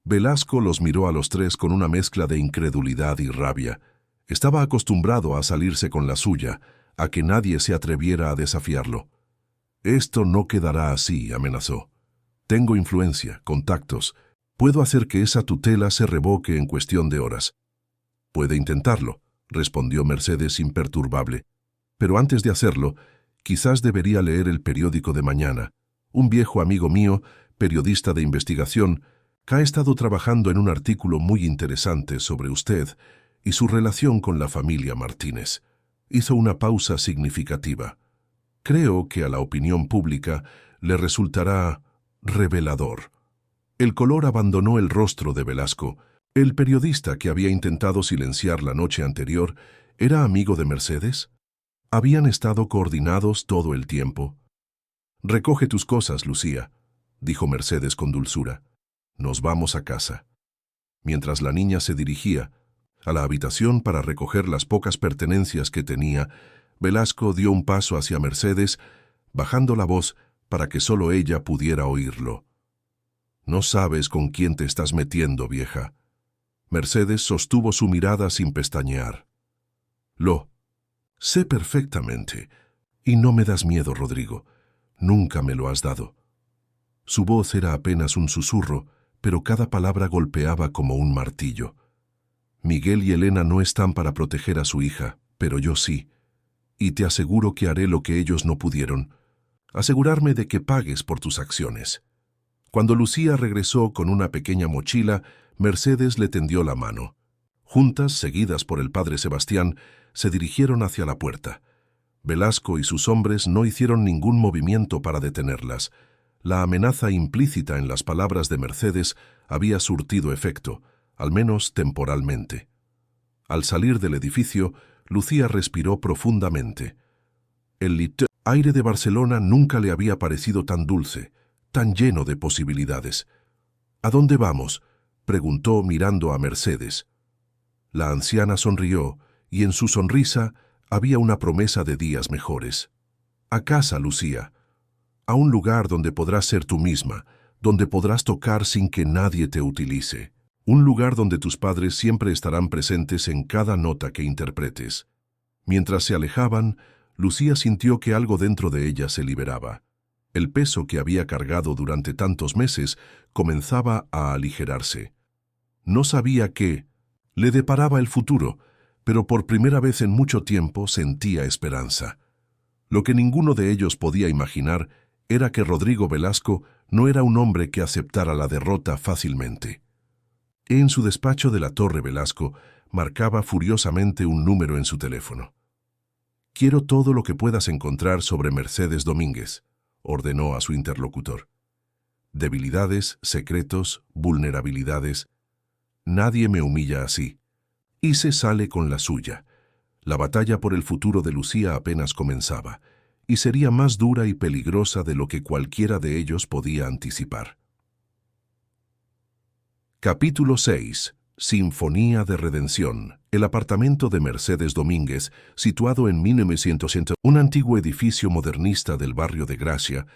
Velasco los miró a los tres con una mezcla de incredulidad y rabia. Estaba acostumbrado a salirse con la suya, a que nadie se atreviera a desafiarlo. «Esto no quedará así», amenazó. «Tengo influencia, contactos. Puedo hacer que esa tutela se revoque en cuestión de horas». «Puede intentarlo», respondió Mercedes imperturbable. «Pero antes de hacerlo, quizás debería leer el periódico de mañana. Un viejo amigo mío, periodista de investigación, que ha estado trabajando en un artículo muy interesante sobre usted y su relación con la familia Martínez». Hizo una pausa significativa. «Creo que a la opinión pública le resultará revelador». El color abandonó el rostro de Velasco. ¿El periodista que había intentado silenciar la noche anterior era amigo de Mercedes? ¿Habían estado coordinados todo el tiempo? «Recoge tus cosas, Lucía», dijo Mercedes con dulzura. «Nos vamos a casa». Mientras la niña se dirigía a la habitación para recoger las pocas pertenencias que tenía, Velasco dio un paso hacia Mercedes, bajando la voz para que solo ella pudiera oírlo. «No sabes con quién te estás metiendo, vieja». Mercedes sostuvo su mirada sin pestañear. «Lo sé perfectamente, y no me das miedo, Rodrigo. Nunca me lo has dado». Su voz era apenas un susurro, pero cada palabra golpeaba como un martillo. «Miguel y Elena no están para proteger a su hija, pero yo sí. Y te aseguro que haré lo que ellos no pudieron, asegurarme de que pagues por tus acciones». Cuando Lucía regresó con una pequeña mochila, Mercedes le tendió la mano. Juntas, seguidas por el padre Sebastián, se dirigieron hacia la puerta. Velasco y sus hombres no hicieron ningún movimiento para detenerlas. La amenaza implícita en las palabras de Mercedes había surtido efecto, al menos temporalmente. Al salir del edificio, Lucía respiró profundamente. El aire de Barcelona nunca le había parecido tan dulce, tan lleno de posibilidades. «¿A dónde vamos?», preguntó mirando a Mercedes. La anciana sonrió, y en su sonrisa había una promesa de días mejores. «A casa, Lucía. A un lugar donde podrás ser tú misma, donde podrás tocar sin que nadie te utilice. Un lugar donde tus padres siempre estarán presentes en cada nota que interpretes». Mientras se alejaban, Lucía sintió que algo dentro de ella se liberaba. El peso que había cargado durante tantos meses comenzaba a aligerarse. No sabía qué le deparaba el futuro, pero por primera vez en mucho tiempo sentía esperanza. Lo que ninguno de ellos podía imaginar era que Rodrigo Velasco no era un hombre que aceptara la derrota fácilmente. En su despacho de la Torre Velasco marcaba furiosamente un número en su teléfono. «Quiero todo lo que puedas encontrar sobre Mercedes Domínguez», ordenó a su interlocutor. «Debilidades, secretos, vulnerabilidades. Nadie me humilla así». Y se sale con la suya. La batalla por el futuro de Lucía apenas comenzaba, y sería más dura y peligrosa de lo que cualquiera de ellos podía anticipar. Capítulo 6. Sinfonía de Redención. El apartamento de Mercedes Domínguez, situado en 1900, un antiguo edificio modernista del barrio de Gracia,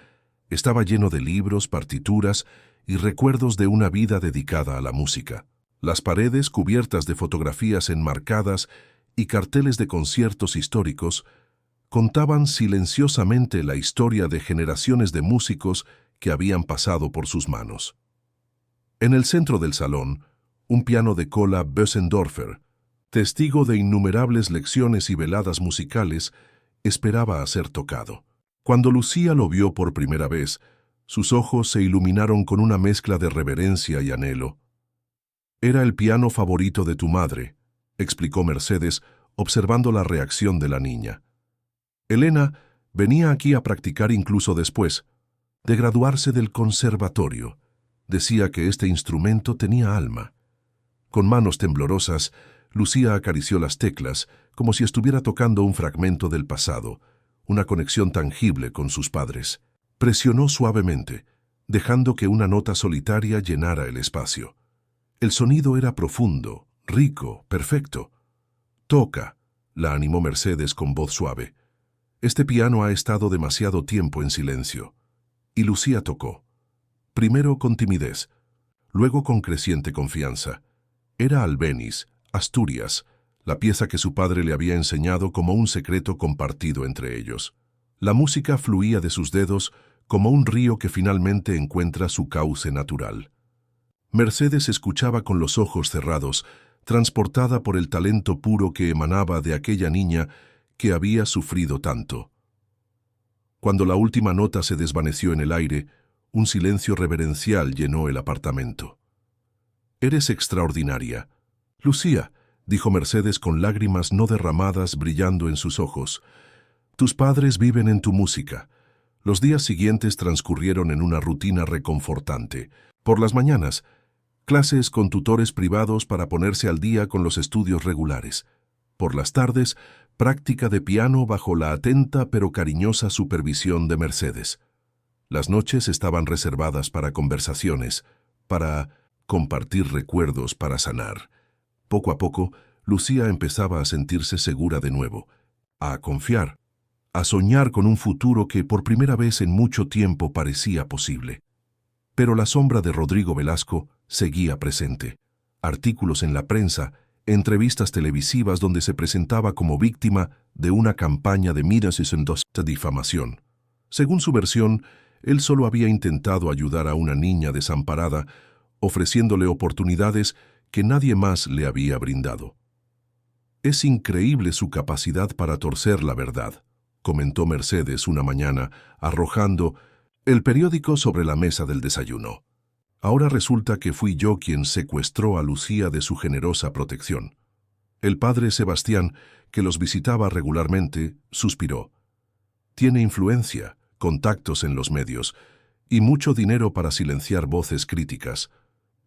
estaba lleno de libros, partituras y recuerdos de una vida dedicada a la música. Las paredes, cubiertas de fotografías enmarcadas y carteles de conciertos históricos, contaban silenciosamente la historia de generaciones de músicos que habían pasado por sus manos. En el centro del salón, un piano de cola Bösendorfer, testigo de innumerables lecciones y veladas musicales, esperaba a ser tocado. Cuando Lucía lo vio por primera vez, sus ojos se iluminaron con una mezcla de reverencia y anhelo. «Era el piano favorito de tu madre», explicó Mercedes, observando la reacción de la niña. «Elena venía aquí a practicar incluso después de graduarse del conservatorio. Decía que este instrumento tenía alma». Con manos temblorosas, Lucía acarició las teclas como si estuviera tocando un fragmento del pasado, una conexión tangible con sus padres. Presionó suavemente, dejando que una nota solitaria llenara el espacio. El sonido era profundo, rico, perfecto. «Toca», la animó Mercedes con voz suave. «Este piano ha estado demasiado tiempo en silencio». Y Lucía tocó. Primero con timidez, luego con creciente confianza. Era Albéniz, Asturias, la pieza que su padre le había enseñado como un secreto compartido entre ellos. La música fluía de sus dedos como un río que finalmente encuentra su cauce natural. Mercedes escuchaba con los ojos cerrados, transportada por el talento puro que emanaba de aquella niña que había sufrido tanto. Cuando la última nota se desvaneció en el aire, un silencio reverencial llenó el apartamento. «Eres extraordinaria, Lucía», dijo Mercedes con lágrimas no derramadas brillando en sus ojos. «Tus padres viven en tu música». Los días siguientes transcurrieron en una rutina reconfortante. Por las mañanas, clases con tutores privados para ponerse al día con los estudios regulares. Por las tardes, práctica de piano bajo la atenta pero cariñosa supervisión de Mercedes. Las noches estaban reservadas para conversaciones, para compartir recuerdos, para sanar. Poco a poco, Lucía empezaba a sentirse segura de nuevo, a confiar, a soñar con un futuro que por primera vez en mucho tiempo parecía posible. Pero la sombra de Rodrigo Velasco seguía presente. Artículos en la prensa, entrevistas televisivas donde se presentaba como víctima de una campaña de de difamación. Según su versión, él solo había intentado ayudar a una niña desamparada, ofreciéndole oportunidades que nadie más le había brindado. «Es increíble su capacidad para torcer la verdad», comentó Mercedes una mañana, arrojando el periódico sobre la mesa del desayuno. «Ahora resulta que fui yo quien secuestró a Lucía de su generosa protección». El padre Sebastián, que los visitaba regularmente, suspiró. «Tiene influencia, contactos en los medios y mucho dinero para silenciar voces críticas.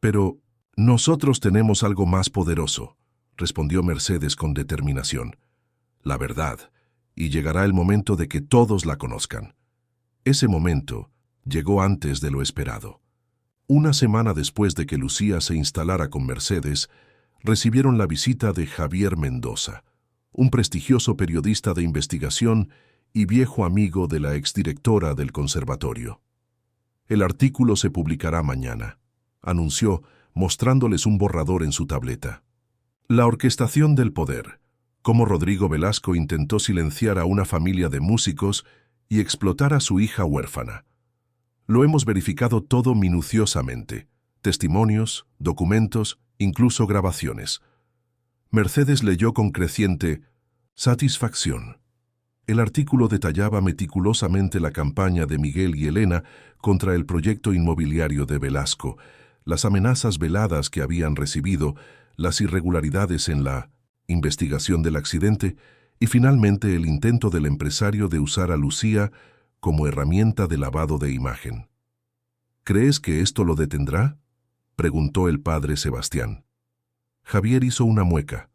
Pero nosotros tenemos algo más poderoso», respondió Mercedes con determinación. «La verdad, y llegará el momento de que todos la conozcan». Ese momento llegó antes de lo esperado. Una semana después de que Lucía se instalara con Mercedes, recibieron la visita de Javier Mendoza, un prestigioso periodista de investigación y viejo amigo de la exdirectora del conservatorio. «El artículo se publicará mañana», anunció, mostrándoles un borrador en su tableta. La orquestación del poder, cómo Rodrigo Velasco intentó silenciar a una familia de músicos y explotar a su hija huérfana. Lo hemos verificado todo minuciosamente. Testimonios, documentos, incluso grabaciones. Mercedes leyó con creciente satisfacción. El artículo detallaba meticulosamente la campaña de Miguel y Elena contra el proyecto inmobiliario de Velasco, las amenazas veladas que habían recibido, las irregularidades en la investigación del accidente y finalmente el intento del empresario de usar a Lucía como herramienta de lavado de imagen. ¿Crees que esto lo detendrá?, preguntó el padre Sebastián. Javier hizo una mueca.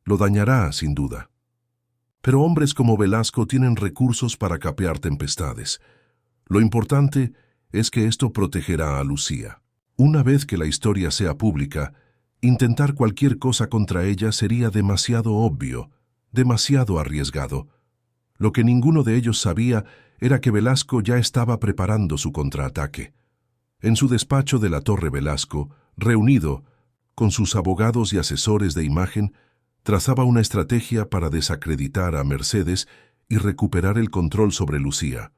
Lo dañará, sin duda. Pero hombres como Velasco tienen recursos para capear tempestades. Lo importante es que esto protegerá a Lucía. Una vez que la historia sea pública, intentar cualquier cosa contra ella sería demasiado obvio, demasiado arriesgado. Lo que ninguno de ellos sabía era que Velasco ya estaba preparando su contraataque. En su despacho de la Torre Velasco, reunido con sus abogados y asesores de imagen, trazaba una estrategia para desacreditar a Mercedes y recuperar el control sobre Lucía.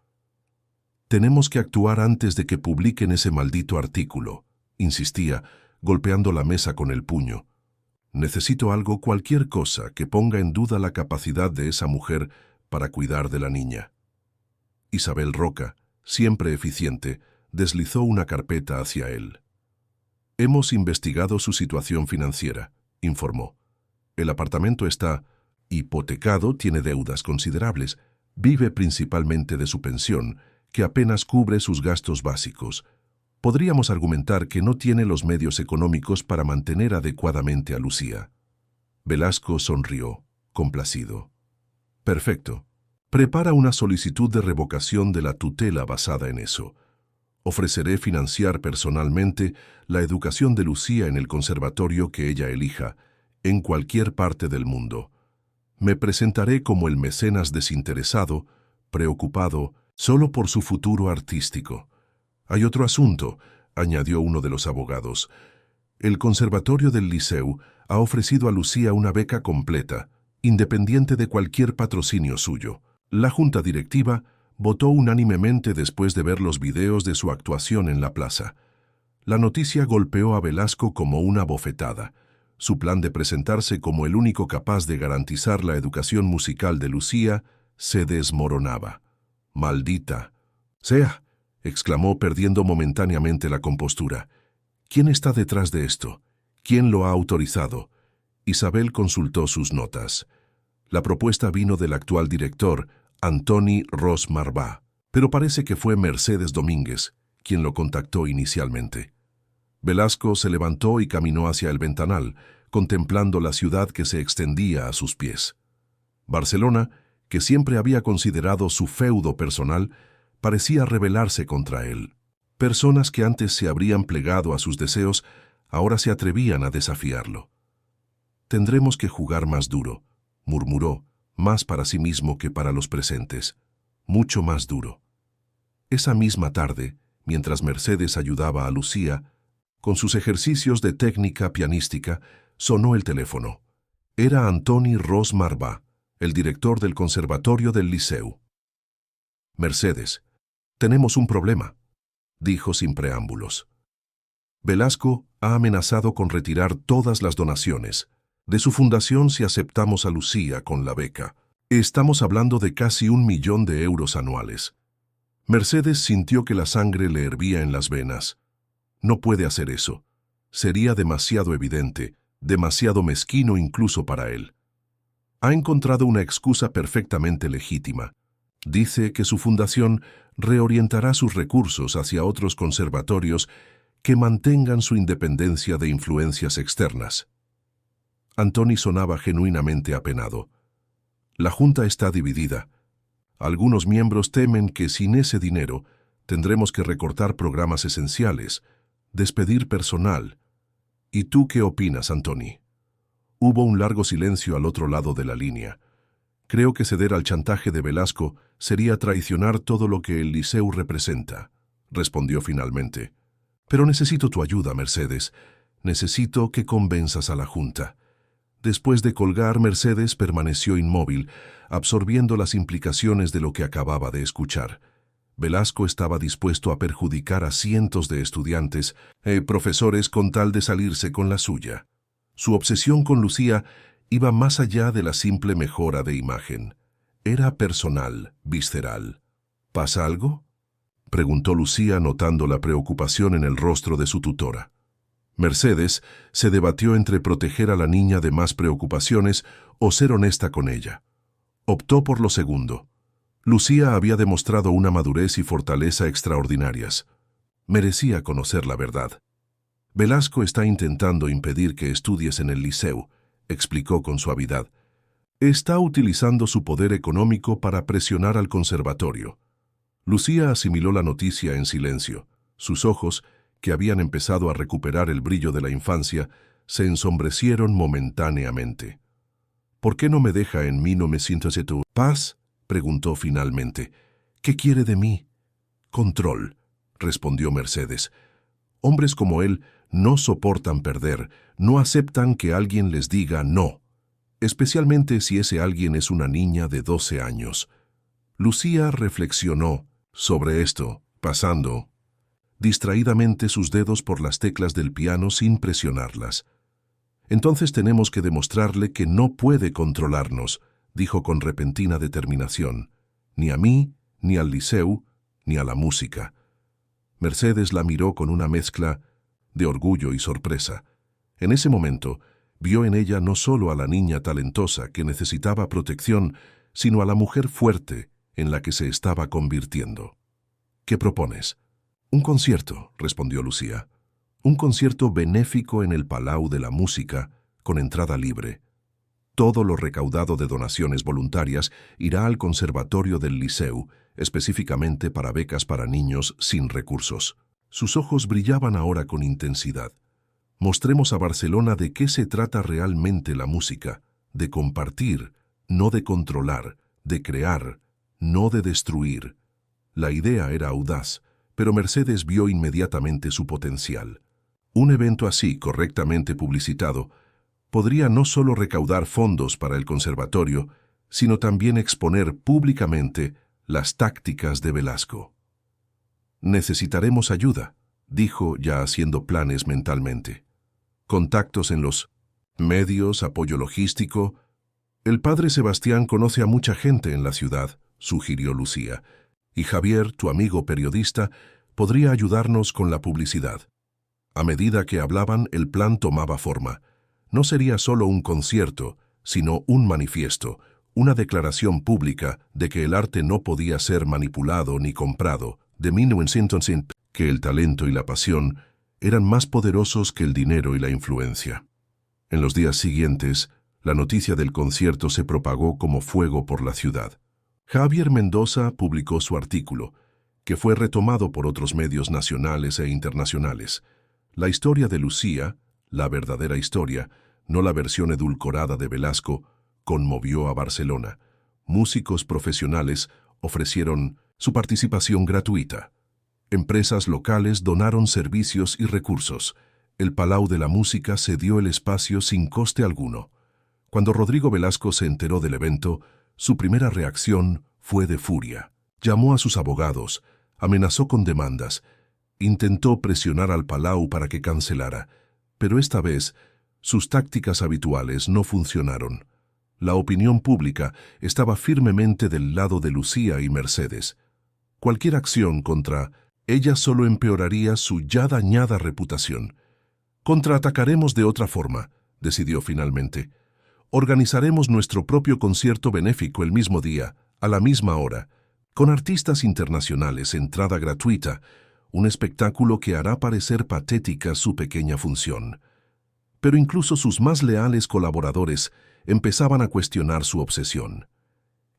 «Tenemos que actuar antes de que publiquen ese maldito artículo», insistía, golpeando la mesa con el puño. «Necesito algo, cualquier cosa, que ponga en duda la capacidad de esa mujer para cuidar de la niña». Isabel Roca, siempre eficiente, deslizó una carpeta hacia él. «Hemos investigado su situación financiera», informó. «El apartamento está hipotecado, tiene deudas considerables, vive principalmente de su pensión, que apenas cubre sus gastos básicos. Podríamos argumentar que no tiene los medios económicos para mantener adecuadamente a Lucía». Velasco sonrió, complacido. «Perfecto. Prepara una solicitud de revocación de la tutela basada en eso. Ofreceré financiar personalmente la educación de Lucía en el conservatorio que ella elija, en cualquier parte del mundo. Me presentaré como el mecenas desinteresado, preocupado solo por su futuro artístico. Hay otro asunto», añadió uno de los abogados. «El Conservatorio del Liceu ha ofrecido a Lucía una beca completa, independiente de cualquier patrocinio suyo. La junta directiva votó unánimemente después de ver los videos de su actuación en la plaza. La noticia golpeó a Velasco como una bofetada. Su plan de presentarse como el único capaz de garantizar la educación musical de Lucía se desmoronaba. «¡Maldita sea!», exclamó perdiendo momentáneamente la compostura. «¿Quién está detrás de esto? ¿Quién lo ha autorizado?». Isabel consultó sus notas. La propuesta vino del actual director, Antoni Ros Marbà, pero parece que fue Mercedes Domínguez quien lo contactó inicialmente. Velasco se levantó y caminó hacia el ventanal, contemplando la ciudad que se extendía a sus pies. Barcelona, que siempre había considerado su feudo personal, parecía rebelarse contra él. Personas que antes se habrían plegado a sus deseos, ahora se atrevían a desafiarlo. «Tendremos que jugar más duro», murmuró, más para sí mismo que para los presentes. «Mucho más duro». Esa misma tarde, mientras Mercedes ayudaba a Lucía, con sus ejercicios de técnica pianística, sonó el teléfono. Era Antoni Ros Marbà, el director del Conservatorio del Liceu. «Mercedes, tenemos un problema», dijo sin preámbulos. «Velasco ha amenazado con retirar todas las donaciones de su fundación si aceptamos a Lucía con la beca. Estamos hablando de casi 1 millón de euros anuales». Mercedes sintió que la sangre le hervía en las venas. No puede hacer eso. Sería demasiado evidente, demasiado mezquino incluso para él. Ha encontrado una excusa perfectamente legítima. Dice que su fundación reorientará sus recursos hacia otros conservatorios que mantengan su independencia de influencias externas. Antoni sonaba genuinamente apenado. La junta está dividida. Algunos miembros temen que sin ese dinero tendremos que recortar programas esenciales, despedir personal. ¿Y tú qué opinas, Antoni? Hubo un largo silencio al otro lado de la línea. Creo que ceder al chantaje de Velasco sería traicionar todo lo que el Liceu representa, respondió finalmente. Pero necesito tu ayuda, Mercedes. Necesito que convenzas a la junta. Después de colgar, Mercedes permaneció inmóvil, absorbiendo las implicaciones de lo que acababa de escuchar. Velasco estaba dispuesto a perjudicar a cientos de estudiantes e profesores con tal de salirse con la suya. Su obsesión con Lucía iba más allá de la simple mejora de imagen. Era personal, visceral. ¿Pasa algo?, preguntó Lucía, notando la preocupación en el rostro de su tutora. Mercedes se debatió entre proteger a la niña de más preocupaciones o ser honesta con ella. Optó por lo segundo. Lucía había demostrado una madurez y fortaleza extraordinarias. Merecía conocer la verdad. Velasco está intentando impedir que estudies en el liceu, explicó con suavidad. Está utilizando su poder económico para presionar al conservatorio. Lucía asimiló la noticia en silencio. Sus ojos, que habían empezado a recuperar el brillo de la infancia, se ensombrecieron momentáneamente. ¿Por qué no me deja en 1900? ¿Paz?, preguntó finalmente. ¿Qué quiere de mí? Control, respondió Mercedes. Hombres como él no soportan perder, no aceptan que alguien les diga no, especialmente si ese alguien es una niña de 12 años. Lucía reflexionó sobre esto, pasando distraídamente sus dedos por las teclas del piano sin presionarlas. Entonces tenemos que demostrarle que no puede controlarnos, dijo con repentina determinación, ni a mí, ni al liceu, ni a la música. Mercedes la miró con una mezcla de orgullo y sorpresa. En ese momento, vio en ella no solo a la niña talentosa que necesitaba protección, sino a la mujer fuerte en la que se estaba convirtiendo. ¿Qué propones? Un concierto, respondió Lucía. Un concierto benéfico en el Palau de la Música, con entrada libre. Todo lo recaudado de donaciones voluntarias irá al conservatorio del liceu, específicamente para becas para niños sin recursos. Sus ojos brillaban ahora con intensidad. Mostremos a Barcelona de qué se trata realmente la música, de compartir, no de controlar, de crear, no de destruir. La idea era audaz, pero Mercedes vio inmediatamente su potencial. Un evento así, correctamente publicitado, podría no solo recaudar fondos para el conservatorio, sino también exponer públicamente las tácticas de Velasco. Necesitaremos ayuda, dijo ya haciendo planes mentalmente. Contactos en los medios, apoyo logístico. El padre Sebastián conoce a mucha gente en la ciudad, sugirió Lucía, y Javier, tu amigo periodista, podría ayudarnos con la publicidad. A medida que hablaban, el plan tomaba forma. No sería solo un concierto, sino un manifiesto, una declaración pública de que el arte no podía ser manipulado ni comprado, de 1900, que el talento y la pasión eran más poderosos que el dinero y la influencia. En los días siguientes, la noticia del concierto se propagó como fuego por la ciudad. Javier Mendoza publicó su artículo, que fue retomado por otros medios nacionales e internacionales. La historia de Lucía, la verdadera historia, no la versión edulcorada de Velasco, conmovió a Barcelona. Músicos profesionales ofrecieron su participación gratuita. Empresas locales donaron servicios y recursos. El Palau de la Música cedió el espacio sin coste alguno. Cuando Rodrigo Velasco se enteró del evento, su primera reacción fue de furia. Llamó a sus abogados, amenazó con demandas, intentó presionar al Palau para que cancelara, pero esta vez sus tácticas habituales no funcionaron. La opinión pública estaba firmemente del lado de Lucía y Mercedes. Cualquier acción contra ella solo empeoraría su ya dañada reputación. Contraatacaremos de otra forma, decidió finalmente. Organizaremos nuestro propio concierto benéfico el mismo día, a la misma hora, con artistas internacionales, entrada gratuita, un espectáculo que hará parecer patética su pequeña función. Pero incluso sus más leales colaboradores empezaban a cuestionar su obsesión.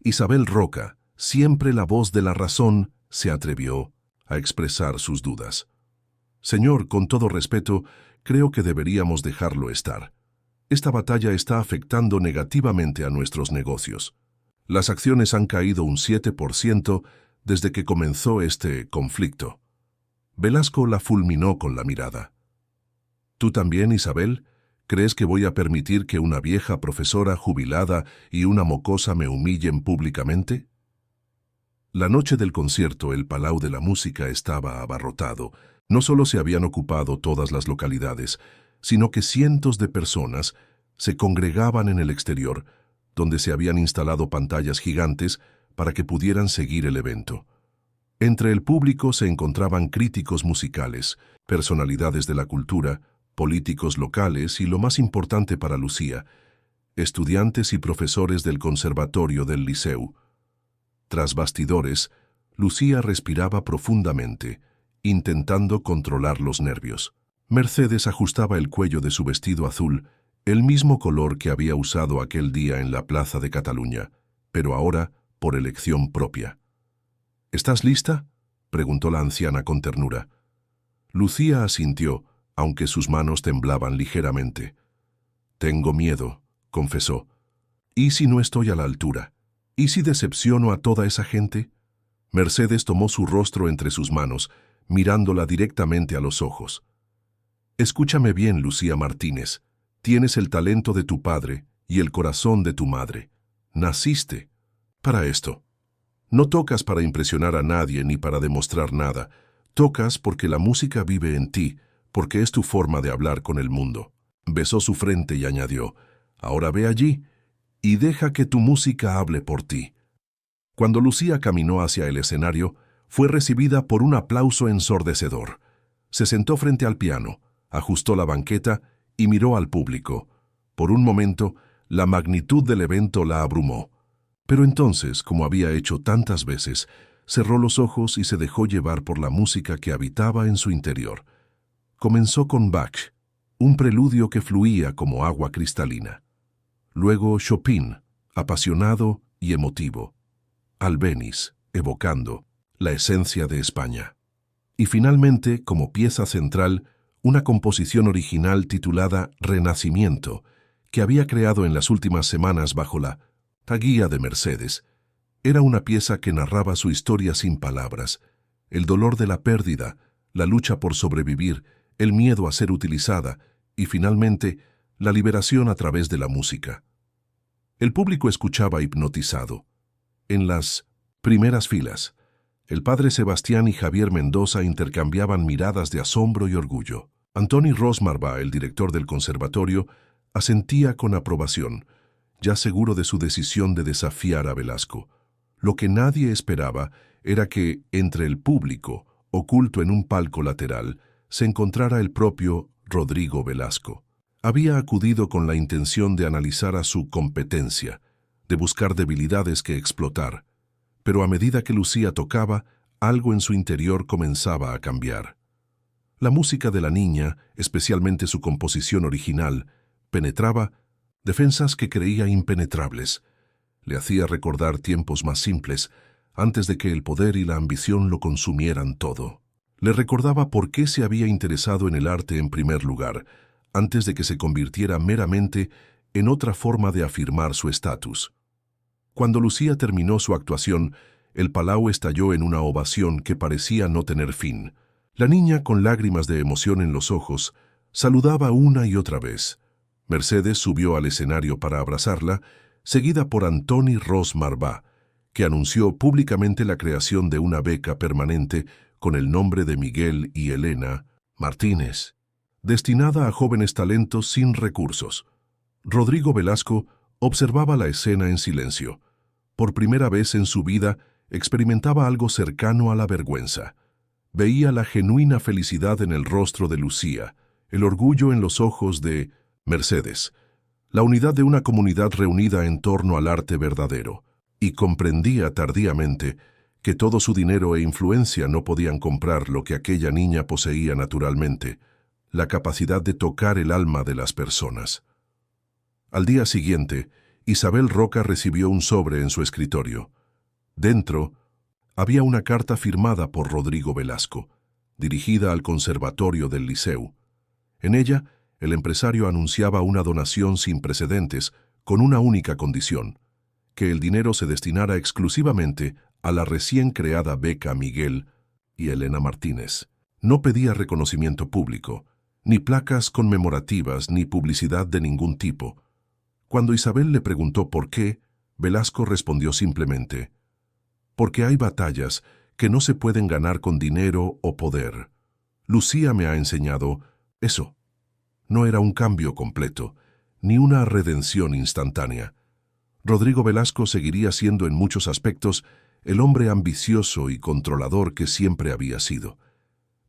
Isabel Roca, siempre la voz de la razón, se atrevió a expresar sus dudas. Señor, con todo respeto, creo que deberíamos dejarlo estar. Esta batalla está afectando negativamente a nuestros negocios. Las acciones han caído un 7% desde que comenzó este conflicto. Velasco la fulminó con la mirada. ¿Tú también, Isabel? ¿Crees que voy a permitir que una vieja profesora jubilada y una mocosa me humillen públicamente? La noche del concierto, el Palau de la Música estaba abarrotado. No solo se habían ocupado todas las localidades, sino que cientos de personas se congregaban en el exterior, donde se habían instalado pantallas gigantes para que pudieran seguir el evento. Entre el público se encontraban críticos musicales, personalidades de la cultura, políticos locales y, lo más importante para Lucía, estudiantes y profesores del conservatorio del Liceu. Tras bastidores, Lucía respiraba profundamente, intentando controlar los nervios. Mercedes ajustaba el cuello de su vestido azul, el mismo color que había usado aquel día en la Plaza de Cataluña, pero ahora por elección propia. ¿Estás lista?, preguntó la anciana con ternura. Lucía asintió, aunque sus manos temblaban ligeramente. «Tengo miedo», confesó. «¿Y si no estoy a la altura? ¿Y si decepciono a toda esa gente?» Mercedes tomó su rostro entre sus manos, mirándola directamente a los ojos. «Escúchame bien, Lucía Martínez. Tienes el talento de tu padre y el corazón de tu madre. Naciste para esto. No tocas para impresionar a nadie ni para demostrar nada. Tocas porque la música vive en ti, porque es tu forma de hablar con el mundo». Besó su frente y añadió: «Ahora ve allí y deja que tu música hable por ti». Cuando Lucía caminó hacia el escenario, fue recibida por un aplauso ensordecedor. Se sentó frente al piano, ajustó la banqueta y miró al público. Por un momento, la magnitud del evento la abrumó. Pero entonces, como había hecho tantas veces, cerró los ojos y se dejó llevar por la música que habitaba en su interior. Comenzó con Bach, un preludio que fluía como agua cristalina. Luego Chopin, apasionado y emotivo. Albéniz, evocando la esencia de España. Y finalmente, como pieza central, una composición original titulada Renacimiento, que había creado en las últimas semanas bajo la guía de Mercedes. Era una pieza que narraba su historia sin palabras, el dolor de la pérdida, la lucha por sobrevivir, el miedo a ser utilizada y, finalmente, la liberación a través de la música. El público escuchaba hipnotizado. En las primeras filas, el padre Sebastián y Javier Mendoza intercambiaban miradas de asombro y orgullo. Antoni Ros Marvà, el director del conservatorio, asentía con aprobación, ya seguro de su decisión de desafiar a Velasco. Lo que nadie esperaba era que, entre el público, oculto en un palco lateral, se encontrara el propio Rodrigo Velasco. Había acudido con la intención de analizar a su competencia, de buscar debilidades que explotar, pero a medida que Lucía tocaba, algo en su interior comenzaba a cambiar. La música de la niña, especialmente su composición original, penetraba defensas que creía impenetrables. Le hacía recordar tiempos más simples, antes de que el poder y la ambición lo consumieran todo. Le recordaba por qué se había interesado en el arte en primer lugar, antes de que se convirtiera meramente en otra forma de afirmar su estatus. Cuando Lucía terminó su actuación, el Palau estalló en una ovación que parecía no tener fin. La niña, con lágrimas de emoción en los ojos, saludaba una y otra vez. Mercedes subió al escenario para abrazarla, seguida por Antoni Ros Marvà, que anunció públicamente la creación de una beca permanente con el nombre de Miguel y Elena Martínez, destinada a jóvenes talentos sin recursos. Rodrigo Velasco observaba la escena en silencio. Por primera vez en su vida experimentaba algo cercano a la vergüenza. Veía la genuina felicidad en el rostro de Lucía, el orgullo en los ojos de Mercedes, la unidad de una comunidad reunida en torno al arte verdadero, y comprendía tardíamente que todo su dinero e influencia no podían comprar lo que aquella niña poseía naturalmente, la capacidad de tocar el alma de las personas. Al día siguiente, Isabel Roca recibió un sobre en su escritorio. Dentro había una carta firmada por Rodrigo Velasco, dirigida al Conservatorio del Liceu. En ella, el empresario anunciaba una donación sin precedentes, con una única condición: que el dinero se destinara exclusivamente a la recién creada beca Miguel y Elena Martínez. No pedía reconocimiento público, ni placas conmemorativas, ni publicidad de ningún tipo. Cuando Isabel le preguntó por qué, Velasco respondió simplemente: porque hay batallas que no se pueden ganar con dinero o poder. Lucía me ha enseñado eso. No era un cambio completo, ni una redención instantánea. Rodrigo Velasco seguiría siendo en muchos aspectos el hombre ambicioso y controlador que siempre había sido.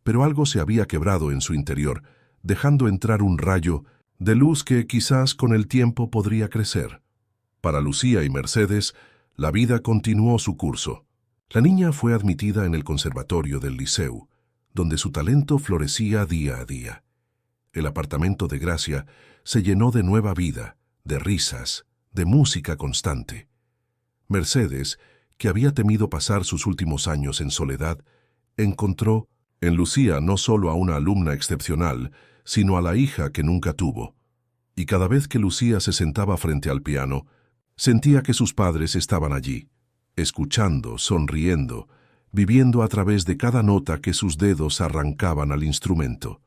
Pero algo se había quebrado en su interior, dejando entrar un rayo de luz que quizás con el tiempo podría crecer. Para Lucía y Mercedes, la vida continuó su curso. La niña fue admitida en el conservatorio del Liceu, donde su talento florecía día a día. El apartamento de Gracia se llenó de nueva vida, de risas, de música constante. Mercedes, que había temido pasar sus últimos años en soledad, encontró en Lucía no solo a una alumna excepcional, sino a la hija que nunca tuvo. Y cada vez que Lucía se sentaba frente al piano, sentía que sus padres estaban allí, escuchando, sonriendo, viviendo a través de cada nota que sus dedos arrancaban al instrumento.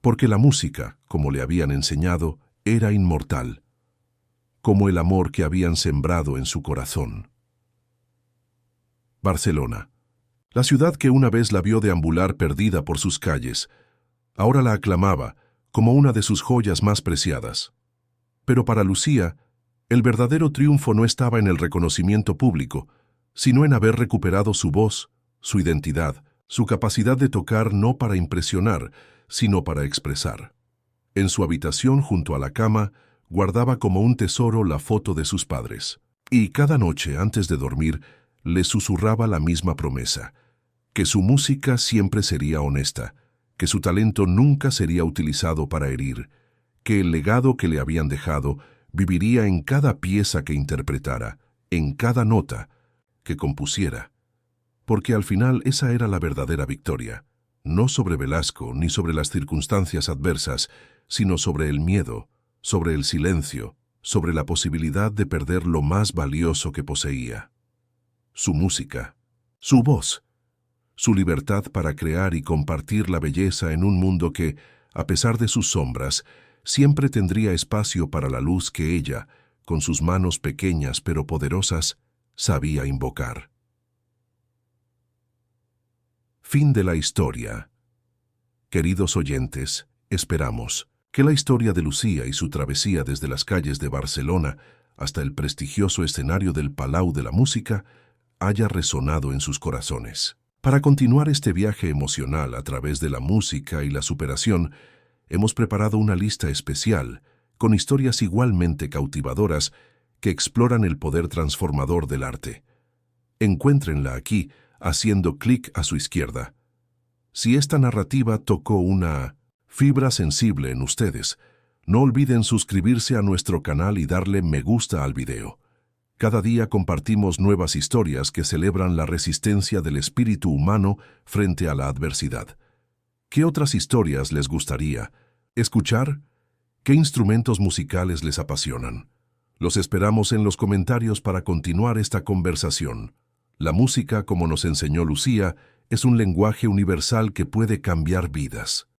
Porque la música, como le habían enseñado, era inmortal, como el amor que habían sembrado en su corazón. Barcelona. La ciudad que una vez la vio deambular perdida por sus calles, ahora la aclamaba como una de sus joyas más preciadas. Pero para Lucía, el verdadero triunfo no estaba en el reconocimiento público, sino en haber recuperado su voz, su identidad, su capacidad de tocar no para impresionar, sino para expresar. En su habitación junto a la cama, guardaba como un tesoro la foto de sus padres. Y cada noche, antes de dormir, le susurraba la misma promesa, que su música siempre sería honesta, que su talento nunca sería utilizado para herir, que el legado que le habían dejado viviría en cada pieza que interpretara, en cada nota que compusiera. Porque al final esa era la verdadera victoria, no sobre Velasco ni sobre las circunstancias adversas, sino sobre el miedo, sobre el silencio, sobre la posibilidad de perder lo más valioso que poseía. Su música, su voz, su libertad para crear y compartir la belleza en un mundo que, a pesar de sus sombras, siempre tendría espacio para la luz que ella, con sus manos pequeñas pero poderosas, sabía invocar. Fin de la historia. Queridos oyentes, esperamos que la historia de Lucía y su travesía desde las calles de Barcelona hasta el prestigioso escenario del Palau de la Música haya resonado en sus corazones. Para continuar este viaje emocional a través de la música y la superación, hemos preparado una lista especial con historias igualmente cautivadoras que exploran el poder transformador del arte. Encuéntrenla aquí, haciendo clic a su izquierda. Si esta narrativa tocó una fibra sensible en ustedes, no olviden suscribirse a nuestro canal y darle me gusta al video. Cada día compartimos nuevas historias que celebran la resistencia del espíritu humano frente a la adversidad. ¿Qué otras historias les gustaría escuchar? ¿Qué instrumentos musicales les apasionan? Los esperamos en los comentarios para continuar esta conversación. La música, como nos enseñó Lucía, es un lenguaje universal que puede cambiar vidas.